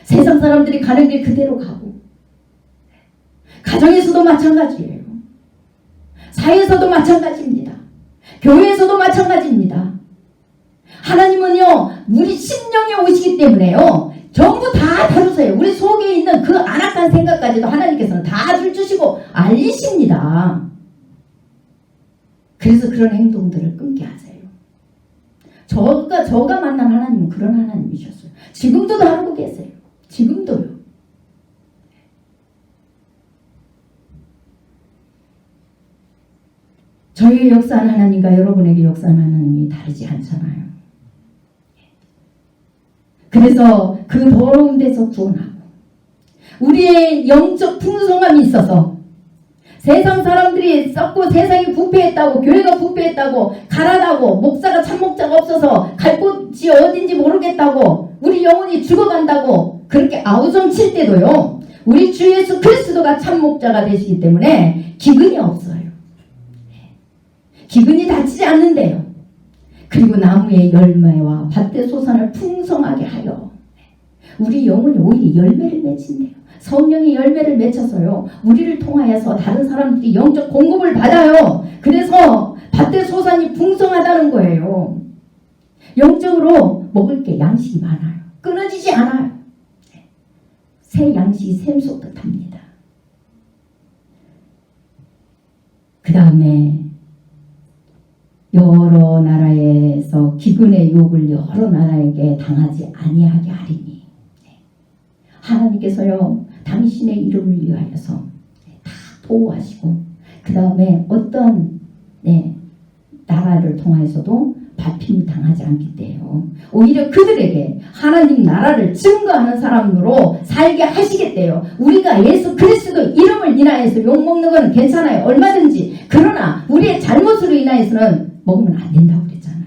세상 사람들이 가는 길 그대로 가고 가정에서도 마찬가지예요. 사회에서도 마찬가지입니다. 교회에서도 마찬가지입니다. 하나님은요, 우리 심령에 오시기 때문에요, 전부 다 다루세요. 우리 속에 있는 그 안악한 생각까지도 하나님께서는 다 주시고 알리십니다. 그래서 그런 행동들을 끊게 하세요. 저가 만난 하나님은 그런 하나님이셨어요. 지금도 다루고 계세요. 지금도요. 저희 역사하는 하나님과 여러분에게 역사하는 하나님이 다르지 않잖아요. 그래서 그 더러운 데서 구원하고 우리의 영적 풍성함이 있어서 세상 사람들이 썩고 세상이 부패했다고 교회가 부패했다고 가라다고 목사가 참목자가 없어서 갈 곳이 어딘지 모르겠다고 우리 영혼이 죽어간다고 그렇게 아우성 칠 때도요, 우리 주 예수 그리스도가 참목자가 되시기 때문에 기근이 없어요. 기근이 닥치지 않는데요. 그리고 나무의 열매와 밭의 소산을 풍성하게 하여 우리 영혼이 오히려 열매를 맺힌대요. 성령이 열매를 맺혀서요, 우리를 통하여서 다른 사람들이 영적 공급을 받아요. 그래서 밭의 소산이 풍성하다는 거예요. 영적으로 먹을 게 양식이 많아요. 끊어지지 않아요. 새 양식이 샘솟듯 합니다. 그 다음에 여러 나라에서 기근의 욕을 여러 나라에게 당하지 아니하게 하리니 하나님께서요, 당신의 이름을 위하여서 다 보호하시고 그 다음에 어떤 나라를 통해서도 발핌이 당하지 않기 때문에 오히려 그들에게 하나님 나라를 증거하는 사람으로 살게 하시겠대요. 우리가 예수 그리스도 이름을 인하여서 욕먹는 건 괜찮아요. 얼마든지. 그러나 우리의 잘못으로 인하여서는 먹으면 안 된다고 그랬잖아요.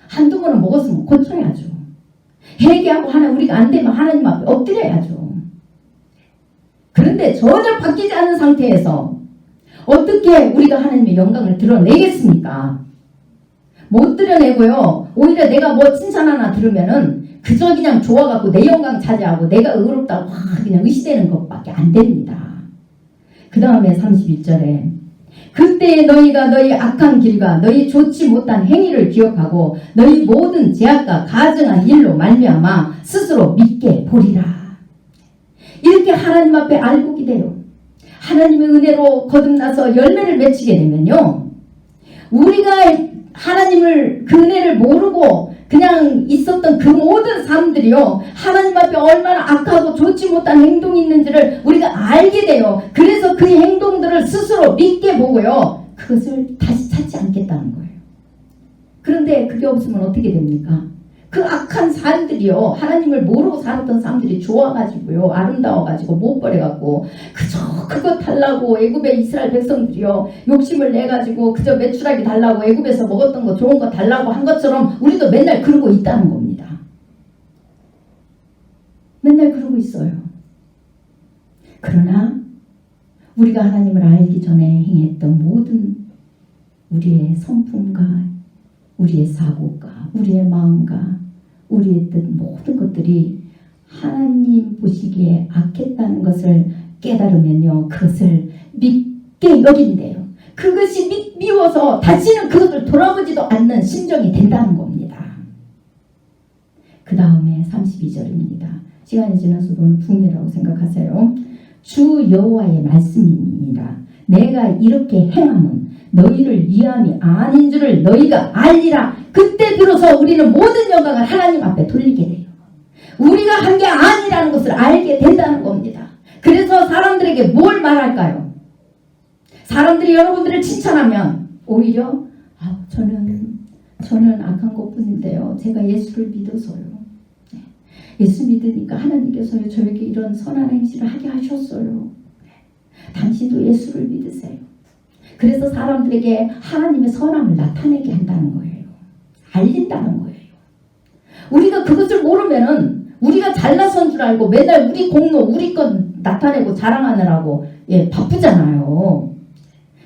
한두 번은 먹었으면 고쳐야죠. 회개하고 우리가 안 되면 하나님 앞에 엎드려야죠. 그런데 전혀 바뀌지 않은 상태에서 어떻게 우리가 하나님의 영광을 드러내겠습니까? 못 드러내고요. 오히려 내가 뭐 칭찬 하나 들으면은 그저 그냥 좋아갖고 내 영광 차지하고 내가 의롭다고 확 그냥 의시되는 것밖에 안 됩니다. 그 다음에 31절에 그때 너희가 너희 악한 길과 너희 좋지 못한 행위를 기억하고 너희 모든 죄악과 가증한 일로 말미암아 스스로 믿게 보리라. 이렇게 하나님 앞에 알곡이 돼요. 하나님의 은혜로 거듭나서 열매를 맺히게 되면요, 우리가 하나님을 그 은혜를 모르고 그냥 있었던 그 모든 삶들이요, 하나님 앞에 얼마나 악하고 좋지 못한 행동이 있는지를 우리가 알게 돼요. 그래서 그 행동들을 스스로 믿게 보고요, 그것을 다시 찾지 않겠다는 거예요. 그런데 그게 없으면 어떻게 됩니까? 그 악한 삶들이요, 하나님을 모르고 살았던 사람들이 좋아가지고요, 아름다워가지고 못 버려갖고 그저 그거 달라고 애굽의 이스라엘 백성들이요, 욕심을 내가지고 그저 메추라기 달라고 애굽에서 먹었던 거 좋은 거 달라고 한 것처럼 우리도 맨날 그러고 있다는 겁니다. 맨날 그러고 있어요. 그러나 우리가 하나님을 알기 전에 행했던 모든 우리의 성품과 우리의 사고가, 우리의 마음과 우리의 뜻, 모든 것들이 하나님 보시기에 악했다는 것을 깨달으면요, 그것을 믿게 여긴대요. 그것이 미워서 다시는 그것을 돌아보지도 않는 심정이 된다는 겁니다. 그 다음에 32절입니다. 시간이 지나서도 오늘 붕이라고 생각하세요. 주 여호와의 말씀입니다. 내가 이렇게 행함은 너희를 위함이 아닌 줄을 너희가 알리라. 그때 비로소 우리는 모든 영광을 하나님 앞에 돌리게 돼요. 우리가 한 게 아니라는 것을 알게 된다는 겁니다. 그래서 사람들에게 뭘 말할까요? 사람들이 여러분들을 칭찬하면 오히려 저는 악한 것뿐인데요, 제가 예수를 믿어서요, 예수 믿으니까 하나님께서요 저에게 이런 선한 행실을 하게 하셨어요. 당신도 예수를 믿으세요. 그래서 사람들에게 하나님의 선함을 나타내게 한다는 거예요. 알린다는 거예요. 우리가 그것을 모르면은 우리가 잘나선 줄 알고 맨날 우리 공로, 우리 것 나타내고 자랑하느라고 바쁘잖아요.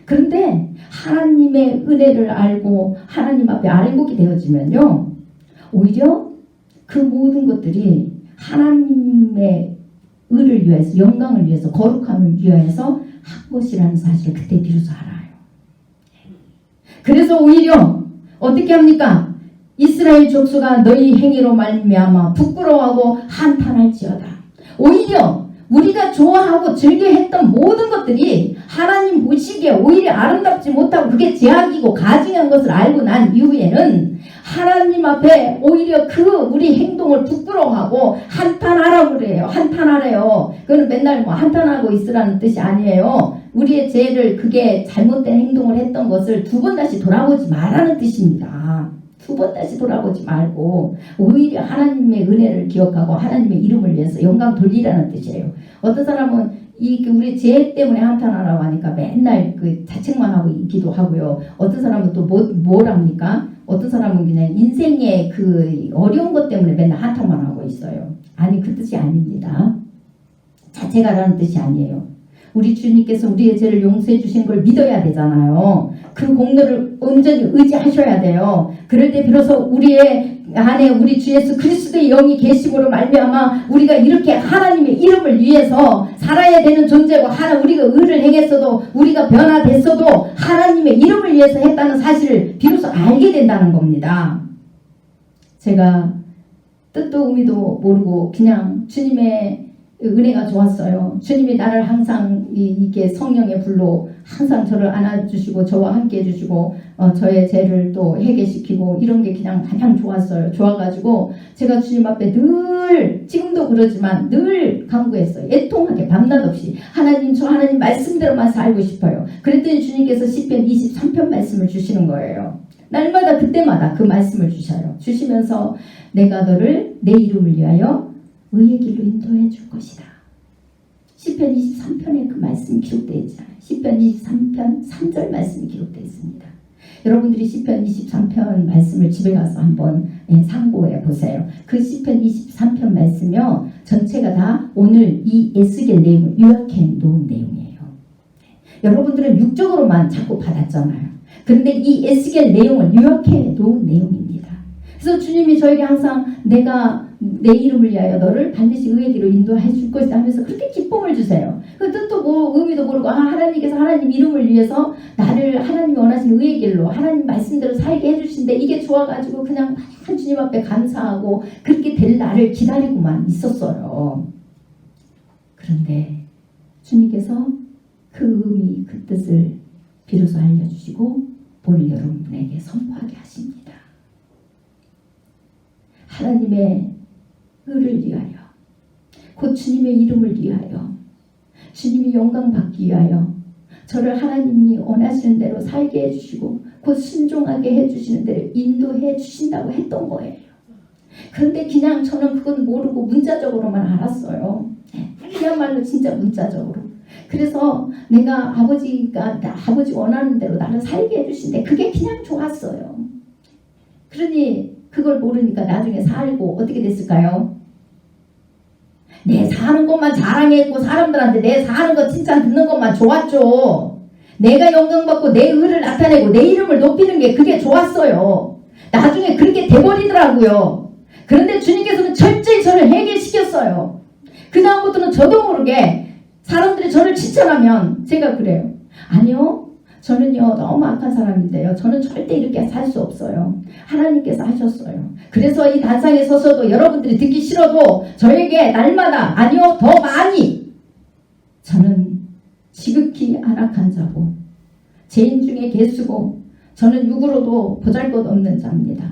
그런데 하나님의 은혜를 알고 하나님 앞에 알곡이 되어지면요, 오히려 그 모든 것들이 하나님의 의를 위해서, 영광을 위해서, 거룩함을 위해서 한 것이라는 사실을 그때 비로소 알아요. 그래서 오히려 어떻게 합니까? 이스라엘 족수가 너희 행위로 말미암아 부끄러워하고 한탄할지어다. 오히려 우리가 좋아하고 즐겨 했던 모든 것들이 하나님 보시기에 오히려 아름답지 못하고 그게 죄악이고 가증한 것을 알고 난 이후에는 하나님 앞에 오히려 그 우리 행동을 부끄러워하고 한탄하라고 그래요. 한탄하래요. 그거는 맨날 뭐 한탄하고 있으라는 뜻이 아니에요. 우리의 죄를, 그게 잘못된 행동을 했던 것을 두 번 다시 돌아보지 말라는 뜻입니다. 두 번 다시 돌아보지 말고 오히려 하나님의 은혜를 기억하고 하나님의 이름을 위해서 영광 돌리라는 뜻이에요. 어떤 사람은 우리 죄 때문에 한탄하라고 하니까 맨날 그 자책만 하고 있기도 하고요. 어떤 사람은 또 뭘 합니까? 어떤 사람은 그냥 인생의 그 어려운 것 때문에 맨날 한탄만 하고 있어요. 아니, 그 뜻이 아닙니다. 자책하라는 뜻이 아니에요. 우리 주님께서 우리의 죄를 용서해 주신 걸 믿어야 되잖아요. 그 공로를 온전히 의지하셔야 돼요. 그럴 때 비로소 우리의 안에 우리 주 예수 그리스도의 영이 계심으로 말미암아 우리가 이렇게 하나님의 이름을 위해서 살아야 되는 존재고, 우리가 의를 행했어도, 우리가 변화됐어도 하나님의 이름을 위해서 했다는 사실을 비로소 알게 된다는 겁니다. 제가 뜻도 의미도 모르고 그냥 주님의 은혜가 좋았어요. 주님이 나를 항상 이게 성령의 불로 항상 저를 안아주시고 저와 함께 해주시고 저의 죄를 또 해결시키고 이런 게 그냥 가장 좋았어요. 좋아가지고 제가 주님 앞에 늘, 지금도 그러지만 늘 간구했어요. 애통하게 밤낮 없이 하나님, 저 하나님 말씀대로만 살고 싶어요. 그랬더니 주님께서 시편 23편 말씀을 주시는 거예요. 날마다 그때마다 그 말씀을 주셔요. 주시면서 내가 너를 내 이름을 위하여 의의 길로 인도해 줄 것이다. 시편 23편에 그 말씀이 기록되어 있잖아요. 시편 23편 3절 말씀이 기록되어 있습니다. 여러분들이 시편 23편 말씀을 집에 가서 한번 상고해 보세요. 그 시편 23편 말씀이요, 전체가 다 오늘 이 에스겔 내용을 요약해 놓은 내용이에요. 여러분들은 육적으로만 자꾸 받았잖아요. 그런데 이 에스겔 내용을 요약해 놓은 내용입니다. 그래서 주님이 저에게 항상 내가 내 이름을 위하여 너를 반드시 의의 길로 인도해 줄 것이다 하면서 그렇게 기쁨을 주세요. 그 뜻도 뭐 의미도 모르고 하나님께서 하나님 이름을 위해서 나를 하나님이 원하시는 의의 길로 하나님 말씀대로 살게 해주신데 이게 좋아가지고 그냥 주님 앞에 감사하고 그렇게 될 날을 기다리고만 있었어요. 그런데 주님께서 그 의미 그 뜻을 비로소 알려주시고 오늘 여러분에게 선포하게 하십니다. 하나님의 의를 위하여 곧 주님의 이름을 위하여 주님이 영광 받기 위하여 저를 하나님이 원하시는 대로 살게 해주시고 곧 순종하게 해주시는 대로 인도해 주신다고 했던 거예요. 그런데 그냥 저는 그건 모르고 문자적으로만 알았어요. 그야말로 진짜 문자적으로. 그래서 내가 아버지가 아버지 원하는 대로 나를 살게 해주신데 그게 그냥 좋았어요. 그러니 그걸 모르니까 나중에 살고 어떻게 됐을까요? 내 사는 것만 자랑했고 사람들한테 내 사는 거 칭찬 듣는 것만 좋았죠. 내가 영광받고 내 의를 나타내고 내 이름을 높이는 게 그게 좋았어요. 나중에 그렇게 돼버리더라고요. 그런데 주님께서는 철저히 저를 해결시켰어요. 그 다음부터는 저도 모르게 사람들이 저를 칭찬하면 제가 그래요. 아니요. 저는요 너무 악한 사람인데요. 저는 절대 이렇게 살 수 없어요. 하나님께서 하셨어요. 그래서 이 단상에 서서도 여러분들이 듣기 싫어도 저에게 날마다 아니요 더 많이 저는 지극히 안악한 자고 죄인 중에 개수고 저는 육으로도 보잘것없는 자입니다.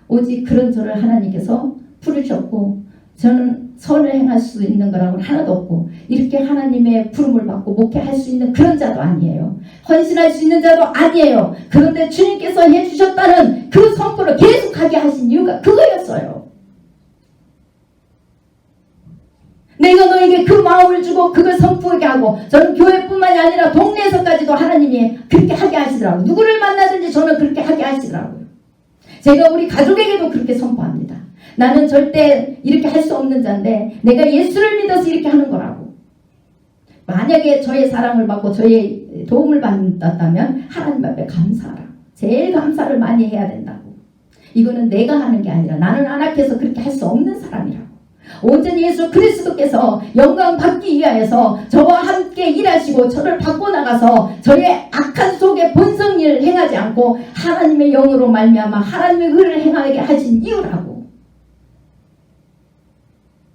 오직 그런 저를 하나님께서 부르셨고 저는 선을 행할 수 있는 거라고는 하나도 없고 이렇게 하나님의 부름을 받고 목회할 수 있는 그런 자도 아니에요. 헌신할 수 있는 자도 아니에요. 그런데 주님께서 해주셨다는 그 선포를 계속하게 하신 이유가 그거였어요. 내가 너에게 그 마음을 주고 그걸 선포하게 하고 저는 교회뿐만이 아니라 동네에서까지도 하나님이 그렇게 하게 하시더라고요. 누구를 만나든지 저는 그렇게 하게 하시더라고요. 제가 우리 가족에게도 그렇게 선포합니다. 나는 절대 이렇게 할 수 없는 자인데 내가 예수를 믿어서 이렇게 하는 거라고. 만약에 저의 사랑을 받고 저의 도움을 받았다면 하나님 앞에 감사하라. 제일 감사를 많이 해야 된다고. 이거는 내가 하는 게 아니라 나는 안악해서 그렇게 할 수 없는 사람이라고. 온전히 예수 그리스도께서 영광 받기 위하여서 저와 함께 일하시고 저를 받고 나가서 저의 악한 속에 본성일을 행하지 않고 하나님의 영으로 말미암아 하나님의 의를 행하게 하신 이유라고.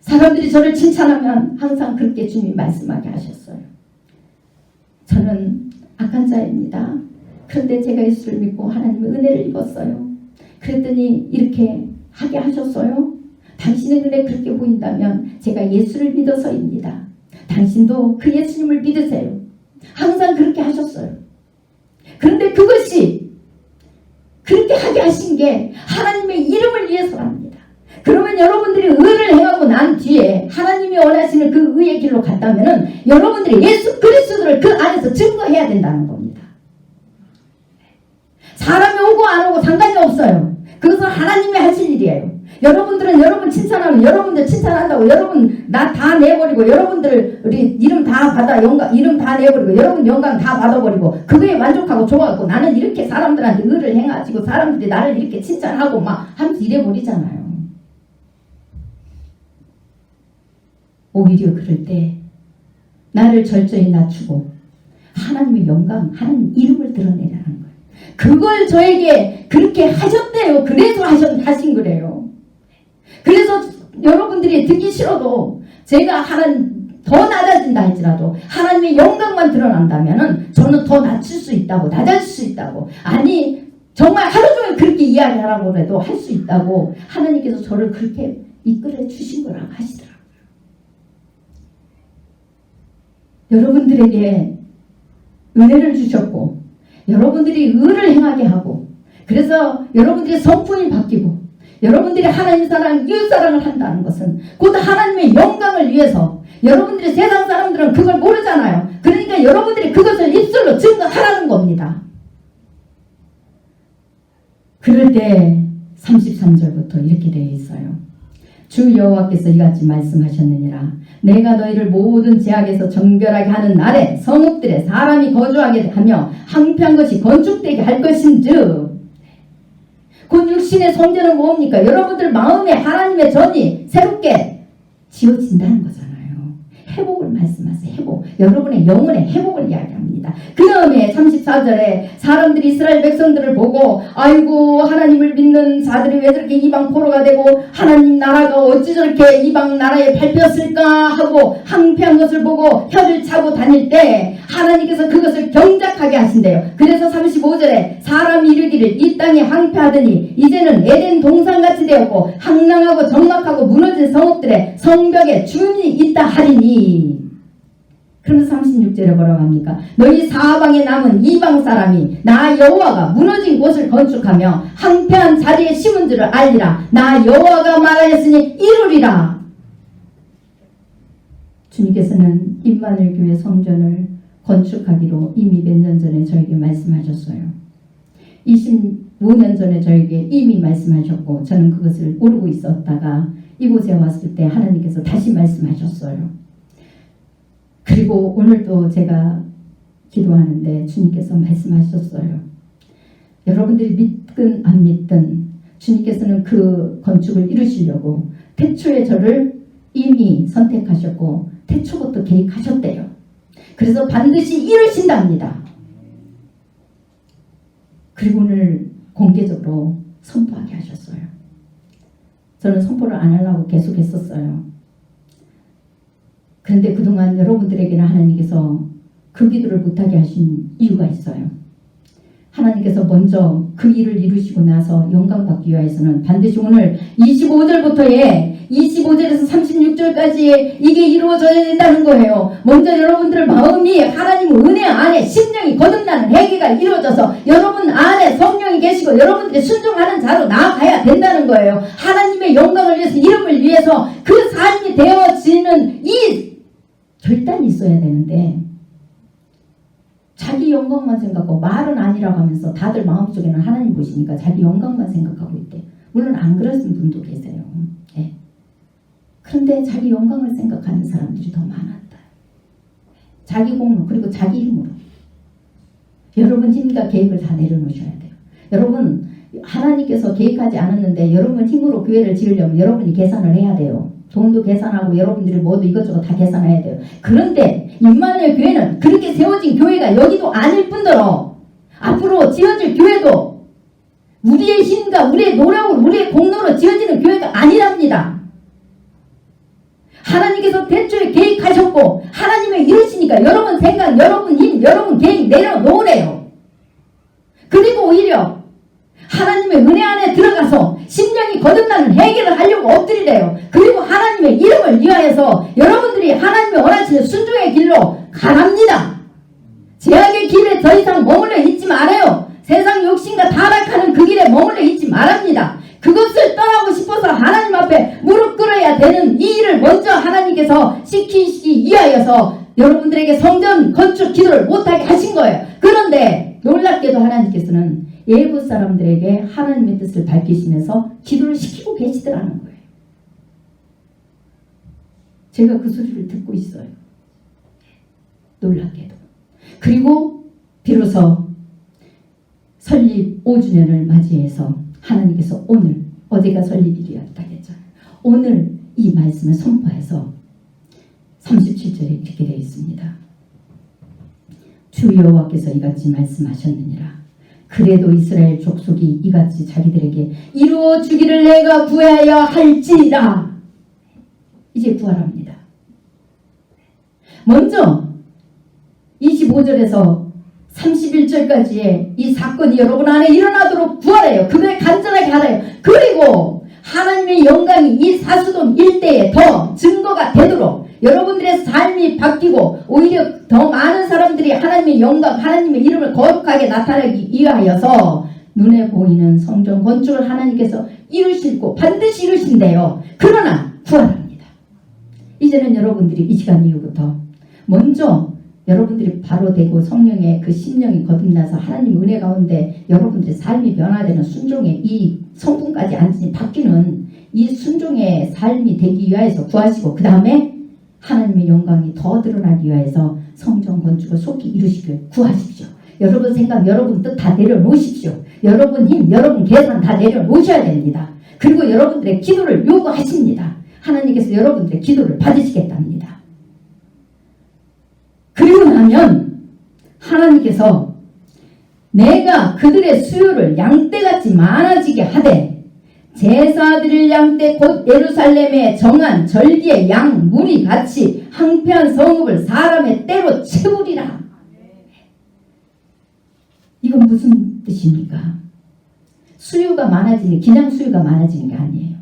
사람들이 저를 칭찬하면 항상 그렇게 주님이 말씀하게 하셨어요. 저는 악한 자입니다. 그런데 제가 예수를 믿고 하나님의 은혜를 입었어요. 그랬더니 이렇게 하게 하셨어요. 당신의 눈에 그렇게 보인다면 제가 예수를 믿어서입니다. 당신도 그 예수님을 믿으세요. 항상 그렇게 하셨어요. 그런데 그것이 그렇게 하게 하신 게 하나님의 이름을 위해서랍니다. 그러면 여러분들이 의를 행하고 난 뒤에 하나님이 원하시는 그 의의 길로 갔다면은 여러분들이 예수 그리스도를 그 안에서 증거해야 된다는 겁니다. 사람이 오고 안 오고 상관이 없어요. 그것은 하나님이 하실 일이에요. 여러분들은 여러분 칭찬하면 여러분들 칭찬한다고 여러분 나 다 내버리고 여러분들 우리 이름 다 받아 영광 이름 다 내버리고 여러분 영광 다 받아버리고 그거에 만족하고 좋아하고 나는 이렇게 사람들한테 의를 행하시고 사람들이 나를 이렇게 칭찬하고 막 하면서 이래버리잖아요. 오히려 그럴 때 나를 절저히 낮추고 하나님의 영광, 하나님 이름을 드러내라는 거예요. 그걸 저에게 그렇게 하셨대요. 그래서 하신 거래요. 그래서 여러분들이 듣기 싫어도 제가 하나님 더 낮아진다 할지라도 하나님의 영광만 드러난다면은 저는 더 낮출 수 있다고, 낮아질 수 있다고. 아니 정말 하루 종일 그렇게 이야기하라고 해도 할 수 있다고 하나님께서 저를 그렇게 이끌어 주신 거라고 하시더라고요. 여러분들에게 은혜를 주셨고 여러분들이 의를 행하게 하고 그래서 여러분들의 성품이 바뀌고 여러분들이 하나님 사랑, 이웃 사랑을 한다는 것은 곧 하나님의 영광을 위해서 여러분들이 세상 사람들은 그걸 모르잖아요. 그러니까 여러분들이 그것을 입술로 증거하라는 겁니다. 그럴 때 33절부터 이렇게 되어 있어요. 주 여호와께서 이같이 말씀하셨느니라. 내가 너희를 모든 제약에서 정결하게 하는 날에 성읍들에 사람이 거주하게 하며 항폐한 것이 건축되게 할 것인즉. 곧 육신의 성전은 뭡니까? 여러분들 마음에 하나님의 전이 새롭게 지어진다는 거잖아요. 회복을 말씀하세요. 회복. 여러분의 영혼의 회복을 이야기합니다. 그 다음에 34절에 사람들이 이스라엘 백성들을 보고 아이고 하나님을 믿는 자들이 왜 저렇게 이방 포로가 되고 하나님 나라가 어찌 저렇게 이방 나라에 밟혔을까 하고 항폐한 것을 보고 혀를 차고 다닐 때 하나님께서 그것을 경작하게 하신대요. 그래서 35절에 사람이 이르기를 이 땅이 항폐하더니 이제는 에덴 동산같이 되었고 황량하고 적막하고 무너진 성읍들의 성벽에 주인이 있다 하리니. 그러면서 36절에 뭐라고 합니까? 너희 사방에 남은 이방 사람이 나 여호와가 무너진 곳을 건축하며 항폐한 자리에 심은 줄을 알리라. 나 여호와가 말하였으니 이루리라. 주님께서는 임마누엘 교회 성전을 건축하기로 이미 몇 년 전에 저에게 말씀하셨어요. 25년 전에 저에게 이미 말씀하셨고 저는 그것을 모르고 있었다가 이곳에 왔을 때 하나님께서 다시 말씀하셨어요. 그리고 오늘도 제가 기도하는데 주님께서 말씀하셨어요. 여러분들이 믿든 안 믿든 주님께서는 그 건축을 이루시려고 태초에 저를 이미 선택하셨고 태초부터 계획하셨대요. 그래서 반드시 이루신답니다. 그리고 오늘 공개적으로 선포하게 하셨어요. 저는 선포를 안 하려고 계속 했었어요. 그런데 그동안 여러분들에게는 하나님께서 그 기도를 못하게 하신 이유가 있어요. 하나님께서 먼저 그 일을 이루시고 나서 영광받기 위해서는 반드시 오늘 25절부터의 25절에서 36절까지 이게 이루어져야 된다는 거예요. 먼저 여러분들 마음이 하나님 은혜 안에 심령이 거듭나는 회개가 이루어져서 여러분 안에 성령이 계시고 여러분들이 순종하는 자로 나아가야 된다는 거예요. 하나님의 영광을 위해서 이름을 위해서 그 삶이 되어지는 이 결단이 있어야 되는데 자기 영광만 생각하고 말은 아니라고 하면서 다들 마음속에는 하나님 보시니까 자기 영광만 생각하고 있대. 물론 안 그러신 분도 계세요. 네. 그런데 자기 영광을 생각하는 사람들이 더 많았다. 자기 공로 그리고 자기 힘으로. 여러분 힘과 계획을 다 내려놓으셔야 돼요. 여러분 하나님께서 계획하지 않았는데 여러분 힘으로 교회를 지으려면 여러분이 계산을 해야 돼요. 돈도 계산하고 여러분들이 모두 이것저것 다 계산해야 돼요. 그런데 임마누엘 교회는 그렇게 세워진 교회가 여기도 아닐 뿐더러 앞으로 지어질 교회도 우리의 힘과 우리의 노력으로 우리의 공로로 지어지는 교회가 아니랍니다. 하나님께서 대초에 계획하셨고 하나님의 이루시니까 여러분 생각, 여러분 힘, 여러분 계획 내려놓으래요. 그리고 오히려 하나님의 은혜 안에 들어가서 심령이 거듭나는 해결을 하려고 엎드리래요. 그리고 하나님의 이름을 위하여서 여러분들이 하나님의 원하시는 순종의 길로 가랍니다. 제약의 길에 더 이상 머물러 있지 말아요. 세상 욕심과 타락하는 그 길에 머물러 있지 말합니다. 그것을 떠나고 싶어서 하나님 앞에 무릎 꿇어야 되는 이 일을 먼저 하나님께서 시키시기 위하여서 여러분들에게 성전 건축 기도를 못하게 하신 거예요. 그런데 놀랍게도 하나님께서는 예부 사람들에게 하나님의 뜻을 밝히시면서 기도를 시키고 계시더라는 거예요. 제가 그 소리를 듣고 있어요. 놀랍게도. 그리고 비로소 설립 5주년을 맞이해서 하나님께서 오늘, 어제가 설립일이었다 했잖아요. 오늘 이 말씀을 선포해서 37절에 이렇게 되어 있습니다. 주 여호와께서 이같이 말씀하셨느니라. 그래도 이스라엘 족속이 이같이 자기들에게 이루어 주기를 내가 구하여 할지니라. 이제 구하랍니다. 먼저 25절에서 31절까지의 이 사건이 여러분 안에 일어나도록 구하래요. 그걸 간절하게 하래요. 그리고 하나님의 영광이 이 사수동 일대에 더 증거가 되도록 여러분들의 삶이 바뀌고 오히려 더 많은 사람들이 하나님의 영광, 하나님의 이름을 거룩하게 나타내기 위하여서 눈에 보이는 성전 건축을 하나님께서 이루시고 반드시 이루신대요. 그러나 구하랍니다. 이제는 여러분들이 이 시간 이후부터 먼저 여러분들이 바로 되고 성령의 그 심령이 거듭나서 하나님 은혜 가운데 여러분들의 삶이 변화되는 순종의 이 성품까지 완전히 바뀌는 이 순종의 삶이 되기 위하여서 구하시고 그 다음에 하나님의 영광이 더 드러나기 위해서 성전 건축을 속히 이루시길 구하십시오. 여러분 생각, 여러분 뜻 다 내려놓으십시오. 여러분 힘, 여러분 계산 다 내려놓으셔야 됩니다. 그리고 여러분들의 기도를 요구하십니다. 하나님께서 여러분들의 기도를 받으시겠답니다. 그리고 나면 하나님께서 내가 그들의 수요를 양떼같이 많아지게 하되 제사 드릴 양떼 곧 예루살렘에 정한 절기의 양 무리 같이 항폐한 성읍을 사람의 때로 채우리라. 이건 무슨 뜻입니까? 수요가 많아지는, 그냥 수요가 많아지는 게 아니에요.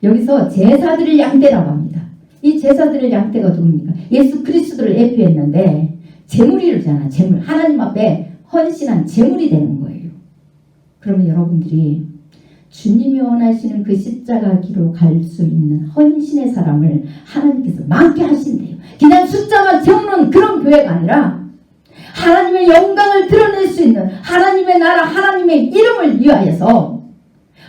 여기서 제사 드릴 양떼라고 합니다. 이 제사 드릴 양떼가 누굽니까? 예수 그리스도를 예표했는데 제물이잖아. 제물. 하나님 앞에 헌신한 제물이 되는 거예요. 그러면 여러분들이 주님이 원하시는 그 십자가 길로 갈 수 있는 헌신의 사람을 하나님께서 많게 하신대요. 그냥 숫자만 채우는 그런 교회가 아니라 하나님의 영광을 드러낼 수 있는, 하나님의 나라, 하나님의 이름을 위하여서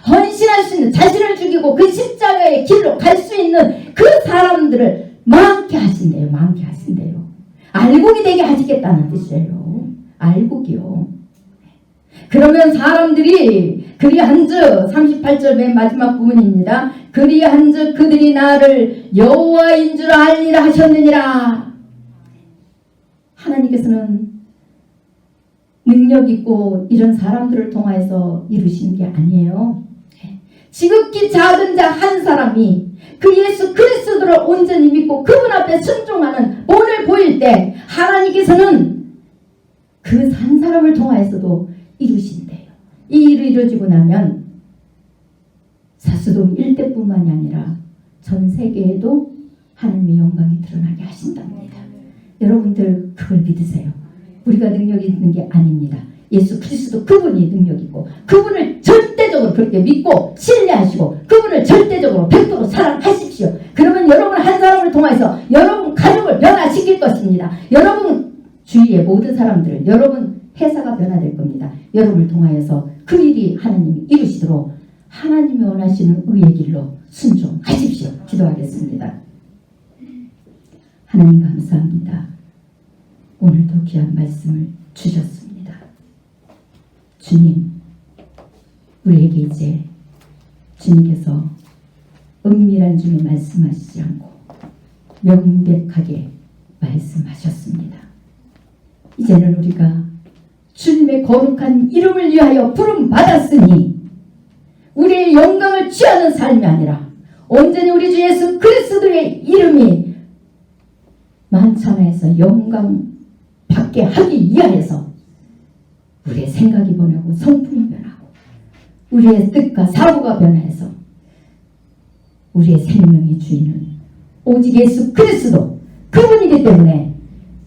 헌신할 수 있는, 자신을 죽이고 그 십자가의 길로 갈 수 있는 그 사람들을 많게 하신대요. 많게 하신대요. 알곡이 되게 하시겠다는 뜻이에요. 알곡이요. 그러면 사람들이 그리한즉 38절 맨 마지막 부분입니다. 그리한즉 그들이 나를 여호와인 줄 알리라 하셨느니라. 하나님께서는 능력 있고 이런 사람들을 통해서 이루시는 게 아니에요. 지극히 작은 자 한 사람이 그 예수 그리스도를 온전히 믿고 그분 앞에 순종하는 본을 보일 때 하나님께서는 그 한 사람을 통하여서도 이루신대요. 이 일이 이루어지고 나면 사수동 일대뿐만이 아니라 전 세계에도 하나님의 영광이 드러나게 하신답니다. 여러분들 그걸 믿으세요. 우리가 능력이 있는 게 아닙니다. 예수 그리스도 그분이 능력이고 그분을 절대적으로 그렇게 믿고 신뢰하시고 그분을 절대적으로 100% 사랑하십시오. 그러면 여러분 한 사람을 통해서 여러분 가족을 변화시킬 것입니다. 여러분 주위의 모든 사람들을, 여러분 회사가 변화될 겁니다. 여러분을 통하여서 그 일이 하나님이 이루시도록 하나님이 원하시는 의의 길로 순종하십시오. 기도하겠습니다. 하나님 감사합니다. 오늘도 귀한 말씀을 주셨습니다. 주님, 우리에게 이제 주님께서 은밀한 중에 말씀하시지 않고 명백하게 말씀하셨습니다. 이제는 우리가 주님의 거룩한 이름을 위하여 부름 받았으니 우리의 영광을 취하는 삶이 아니라 온전히 우리 주 예수 그리스도의 이름이 만천하에서 영광 받게 하기 위하여서 우리의 생각이 변하고 성품이 변하고 우리의 뜻과 사고가 변해서 우리의 생명의 주인은 오직 예수 그리스도 그분이기 때문에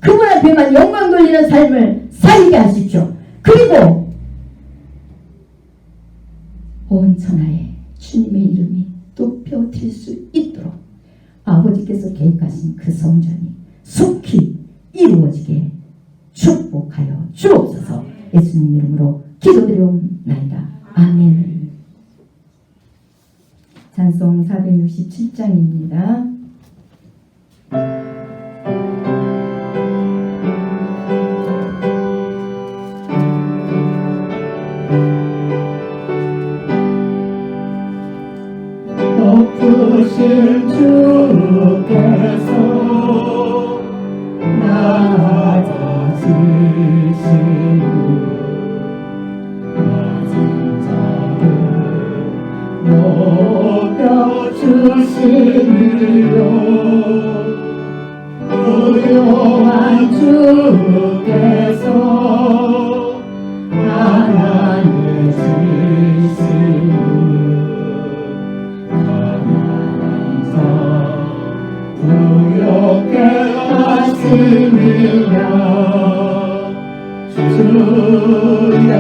그분 앞에만 영광 돌리는 삶을 살게 하십시오. 그리고 온 천하에 주님의 이름이 높여질 수 있도록 아버지께서 계획하신 그 성전이 속히 이루어지게 축복하여 주옵소서. 예수님 이름으로 기도드리옵나이다. 아멘. 찬송 467장입니다. 높으신 주께서 낮아지시고 낮은 자를 높여주시리요 부요한 주께서 하나님이시시고 부요케 하시니라 주여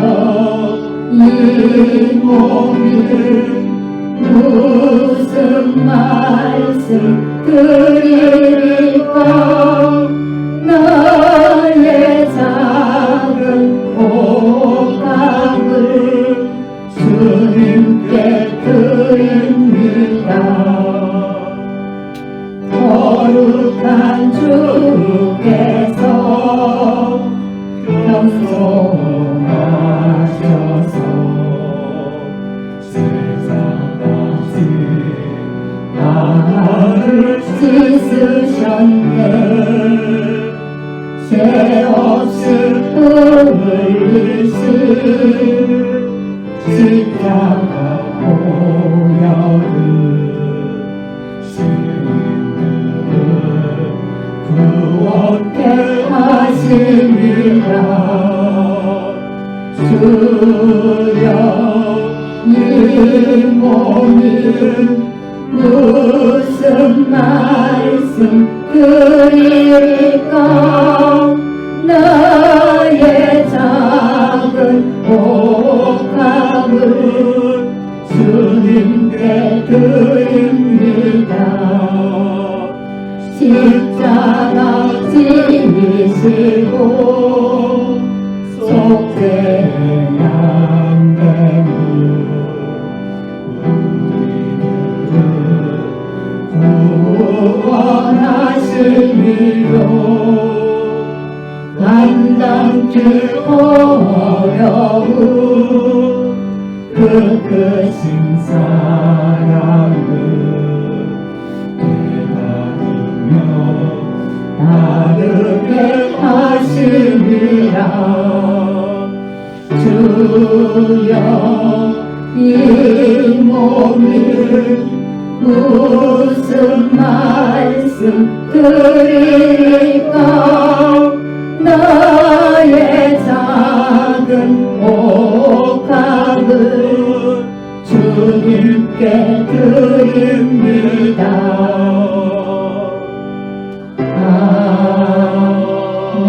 이 몸이 무슨 말씀 드릴까 나의 작은 호감을 주님께 드립니다. 거룩 십자가 보혈을 시인들을 구원케 하시니라. 주여 이 몸이 무슨 말씀 드릴까. 나의 작은 옥합을 주님께 드립니다. 십자가 지니시고 속죄한 양됨을 구원하시니로 감당치 어려운 그 크신 사랑을 깨달으며 따르게 하시니라. 주여 이 몸이 무슨 말씀 드릴까. 나의 작은 옥합을 주님께 드립니다. 아멘.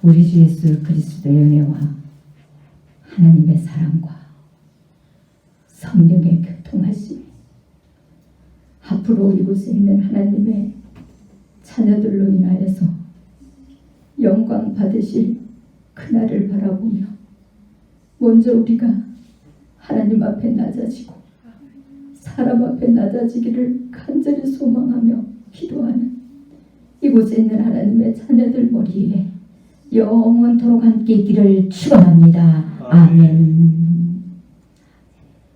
우리 주 예수 그리스도의 은혜와 하나님의 사랑과 성령의 교통하심이 앞으로 이곳에 있는 하나님의 자녀들로 인하여서 영광 받으실 그날을 바라보며 먼저 우리가 하나님 앞에 낮아지고 사람 앞에 낮아지기를 간절히 소망하며 기도하는 이곳에 있는 하나님의 자녀들 머리에 영원토록 함께 있기를 축원합니다. 아멘.